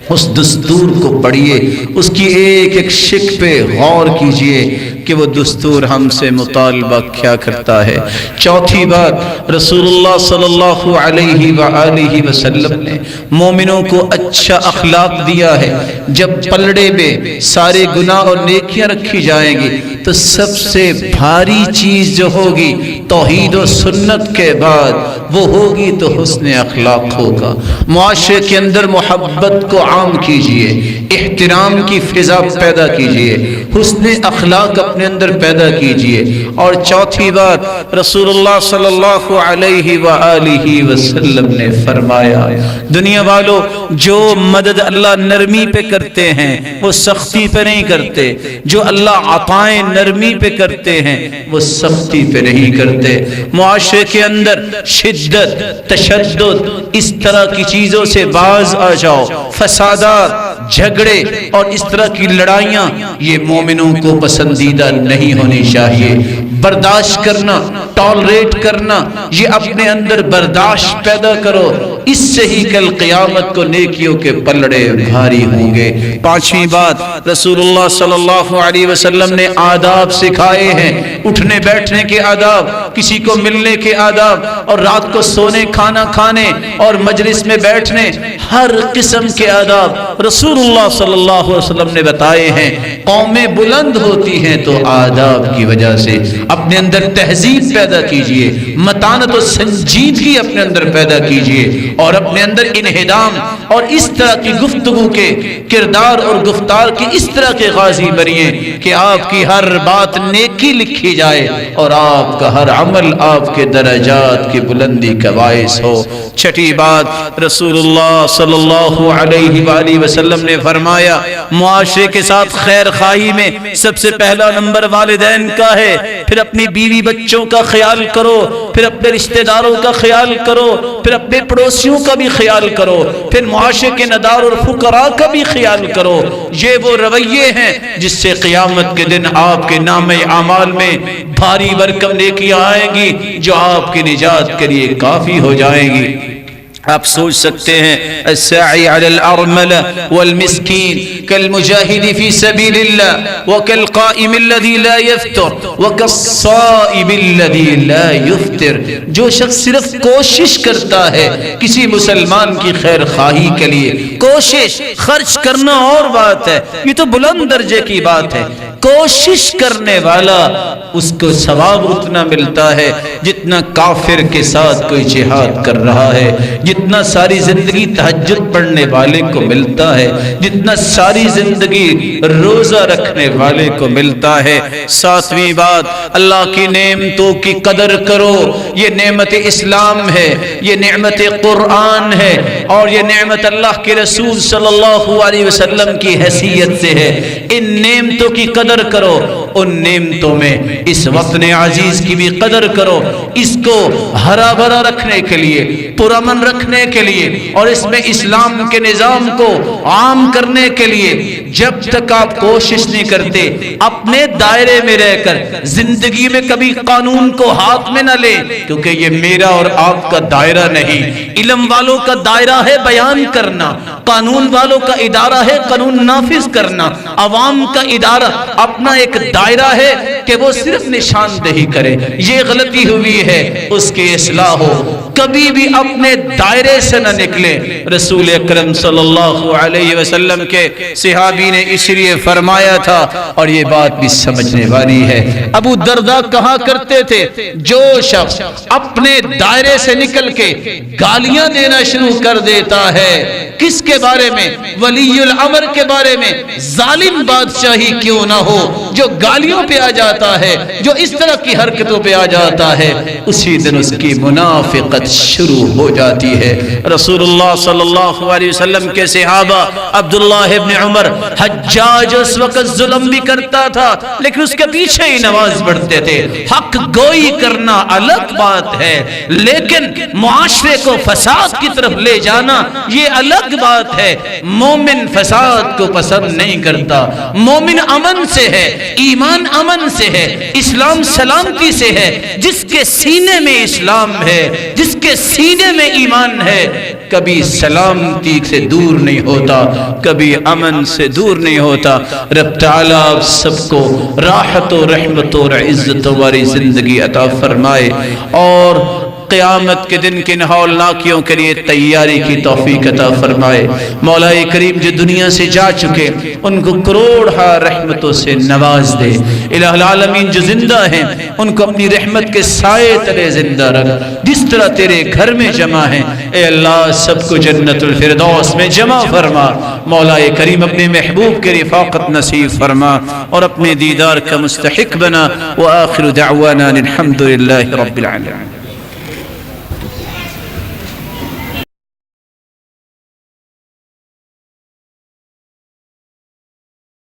اس دستور کو پڑھیے، اس کی ایک ایک شک پہ غور کیجئے کہ وہ دستور ہم سے مطالبہ کیا کرتا ہے۔ چوتھی بات، رسول اللہ صلی اللہ علیہ وآلہ وسلم نے مومنوں کو اچھا اخلاق دیا ہے۔ جب پلڑے میں سارے گناہ اور نیکیاں رکھی جائیں گی تو سب سے بھاری چیز جو ہوگی توحید و سنت کے بعد وہ ہوگی تو حسن اخلاق ہوگا۔ معاشرے کے اندر محبت کو عام کیجئے، احترام کی فضا پیدا کیجئے، حسن اخلاق اپنے اندر پیدا کیجئے۔ اور چوتھی بات، رسول اللہ صلی اللہ علیہ وآلہ وسلم نے فرمایا، دنیا والوں جو مدد اللہ نرمی پہ کرتے ہیں وہ سختی پہ نہیں کرتے، جو اللہ عطائیں نرمی پہ کرتے ہیں وہ سختی پہ نہیں کرتے۔ معاشرے کے اندر شدت، تشدد، اس طرح کی چیزوں سے باز آ جاؤ۔ فسادات، جھگڑے اور اس طرح کی لڑائیاں یہ مومنوں کو پسندیدہ نہیں ہونی چاہیے۔ برداشت کرنا، ٹالریٹ کرنا، یہ اپنے اندر برداشت پیدا کرو، اس سے ہی کل قیامت کو نیکیوں کے پلڑے بھاری ہوں گے۔ پانچویں بات، رسول اللہ صلی اللہ علیہ وسلم نے آداب سکھائے ہیں، اٹھنے بیٹھنے کے آداب، کسی کو ملنے کے آداب، اور رات کو سونے کھانا کھانے اور مجلس میں بیٹھنے، ہر قسم کے آداب رسول اللہ صلی اللہ علیہ وسلم نے بتائے ہیں۔ قومیں بلند ہوتی ہیں تو آداب کی وجہ سے۔ اپنے اندر تہذیب پیدا کیجئے، متانت و سنجیدگی اپنے اندر پیدا کیجئے، اور اپنے اندر انہدام اور اس طرح کی گفتگو کے کردار اور گفتار کی اس طرح کے غازی بنیے کہ آپ کی ہر بات نیکی لکھی جائے اور آپ کا ہر عمل آپ کے درجات کی بلندی کا باعث ہو۔ چھٹی بات، رسول اللہ صلی اللہ علیہ وآلہ وسلم نے فرمایا، معاشرے کے ساتھ خیر خواہی میں سب سے پہلا نمبر والدین کا ہے، پھر اپنی بیوی بچوں کا خیال کرو، پھر اپنے رشتہ داروں کا خیال کرو، پھر اپنے پڑوسیوں کا بھی خیال کرو، پھر معاشرے کے ندار اور فقراء کا بھی خیال کرو۔ یہ وہ رویے ہیں جس سے قیامت کے دن آپ کے نام اعمال میں بھاری برکم نیکیاں آئیں گی جو آپ کی نجات کے لیے کافی ہو جائیں گی۔ آپ سوچ سکتے ہیں، الساعی علی الارمل والمسکین کالمجاہد فی سبیل اللہ وکالقائم الذی لا یفتر وکالصائم الذی لا یفتر۔ جو شخص صرف کوشش کرتا ہے کسی مسلمان کی خیر خواہی کے لیے، کوشش خرچ کرنا اور بات ہے، یہ تو بلند درجے کی بات ہے۔ کوشش کرنے والا اس کو ثواب اتنا ملتا ہے جتنا کافر کے ساتھ کوئی جہاد کر رہا ہے، جتنا ساری زندگی تہجد پڑھنے والے کو ملتا ہے، جتنا ساری زندگی روزہ رکھنے والے کو ملتا ہے۔ ساتویں بات، اللہ کی نعمتوں کی قدر کرو۔ یہ نعمت اسلام ہے، یہ نعمت قرآن ہے، اور یہ نعمت اللہ کے رسول صلی اللہ علیہ وسلم کی حیثیت سے ہے۔ ان نعمتوں کی قدر کرو، ان نعمتوں میں اس وطن عزیز کی بھی قدر کرو، اس کو ہرا بھرا رکھنے کے لیے، پرامن رکھنے کے لیے، اور اس میں اسلام کے نظام کو عام کرنے کے لیے جب تک آپ کوشش نہیں کرتے اپنے دائرے میں رہ کر زندگی میں کبھی قانون کو ہاتھ میں نہ لیں، کیونکہ یہ میرا اور آپ کا دائرہ نہیں۔ علم والوں کا دائرہ ہے بیان کرنا، قانون والوں کا ادارہ ہے قانون نافذ کرنا، عوام کا ادارہ اپنا ایک دائرہ ہے کہ وہ صرف نشاندہی کرے، یہ غلطی ہوئی ہے، اس کی اصلاح ہو، کبھی بھی اپنے دائرے سے نہ نکلے۔ رسول اکرم صلی اللہ علیہ وسلم کے صحابی نے اس لیے فرمایا تھا، اور یہ بات بھی سمجھنے والی ہے۔ ابو درداء کہا کرتے تھے جو شخص اپنے دائرے سے نکل کے گالیاں دینا شروع کر دیتا ہے، کس کے بارے میں؟ ولی الامر کے بارے میں، ظالم بادشاہی کیوں نہ ہو، جو گالیوں پہ آ جاتا ہے، جو اس طرح کی حرکتوں پہ آ جاتا ہے، اسی دن اس کی منافقت شروع ہو جاتی ہے۔ رسول اللہ صلی اللہ علیہ وسلم کے صحابہ عبداللہ ابن عمر، حجاج اس وقت ظلم بھی کرتا تھا لیکن اس کے پیچھے ہی نماز پڑھتے تھے۔ حق گوئی کرنا الگ بات ہے، لیکن معاشرے کو فساد کی طرف لے جانا یہ الگ بات ہے۔ مومن فساد کو پسند نہیں کرتا، مومن امن سے ہے، ایمان امن سے ہے، اسلام سلامتی سے ہے۔ جس کے سینے میں اسلام ہے، جس کے سینے میں ایمان ہے، کبھی سلامتی سے دور نہیں ہوتا، کبھی امن سے دور نہیں ہوتا۔ رب تعالیٰ آپ سب کو راحت و رحمت اور عزت والی زندگی عطا فرمائے، اور قیامت کے دن کی ہولناکیوں کے لیے تیاری کی توفیق عطا فرمائے۔ مولا کریم جو دنیا سے جا چکے ان کو کروڑہ رحمتوں سے نواز دے۔ الہ العالمین جو زندہ ہیں ان کو اپنی رحمت کے سائے تلے زندہ رکھ، جس طرح تیرے گھر میں جمع ہیں اے اللہ سب کو جنت الفردوس میں جمع فرما۔ مولا کریم اپنے محبوب کے رفاقت نصیب فرما اور اپنے دیدار کا مستحق بنا۔ وآخر دعوانا الحمد للہ رب العالمین۔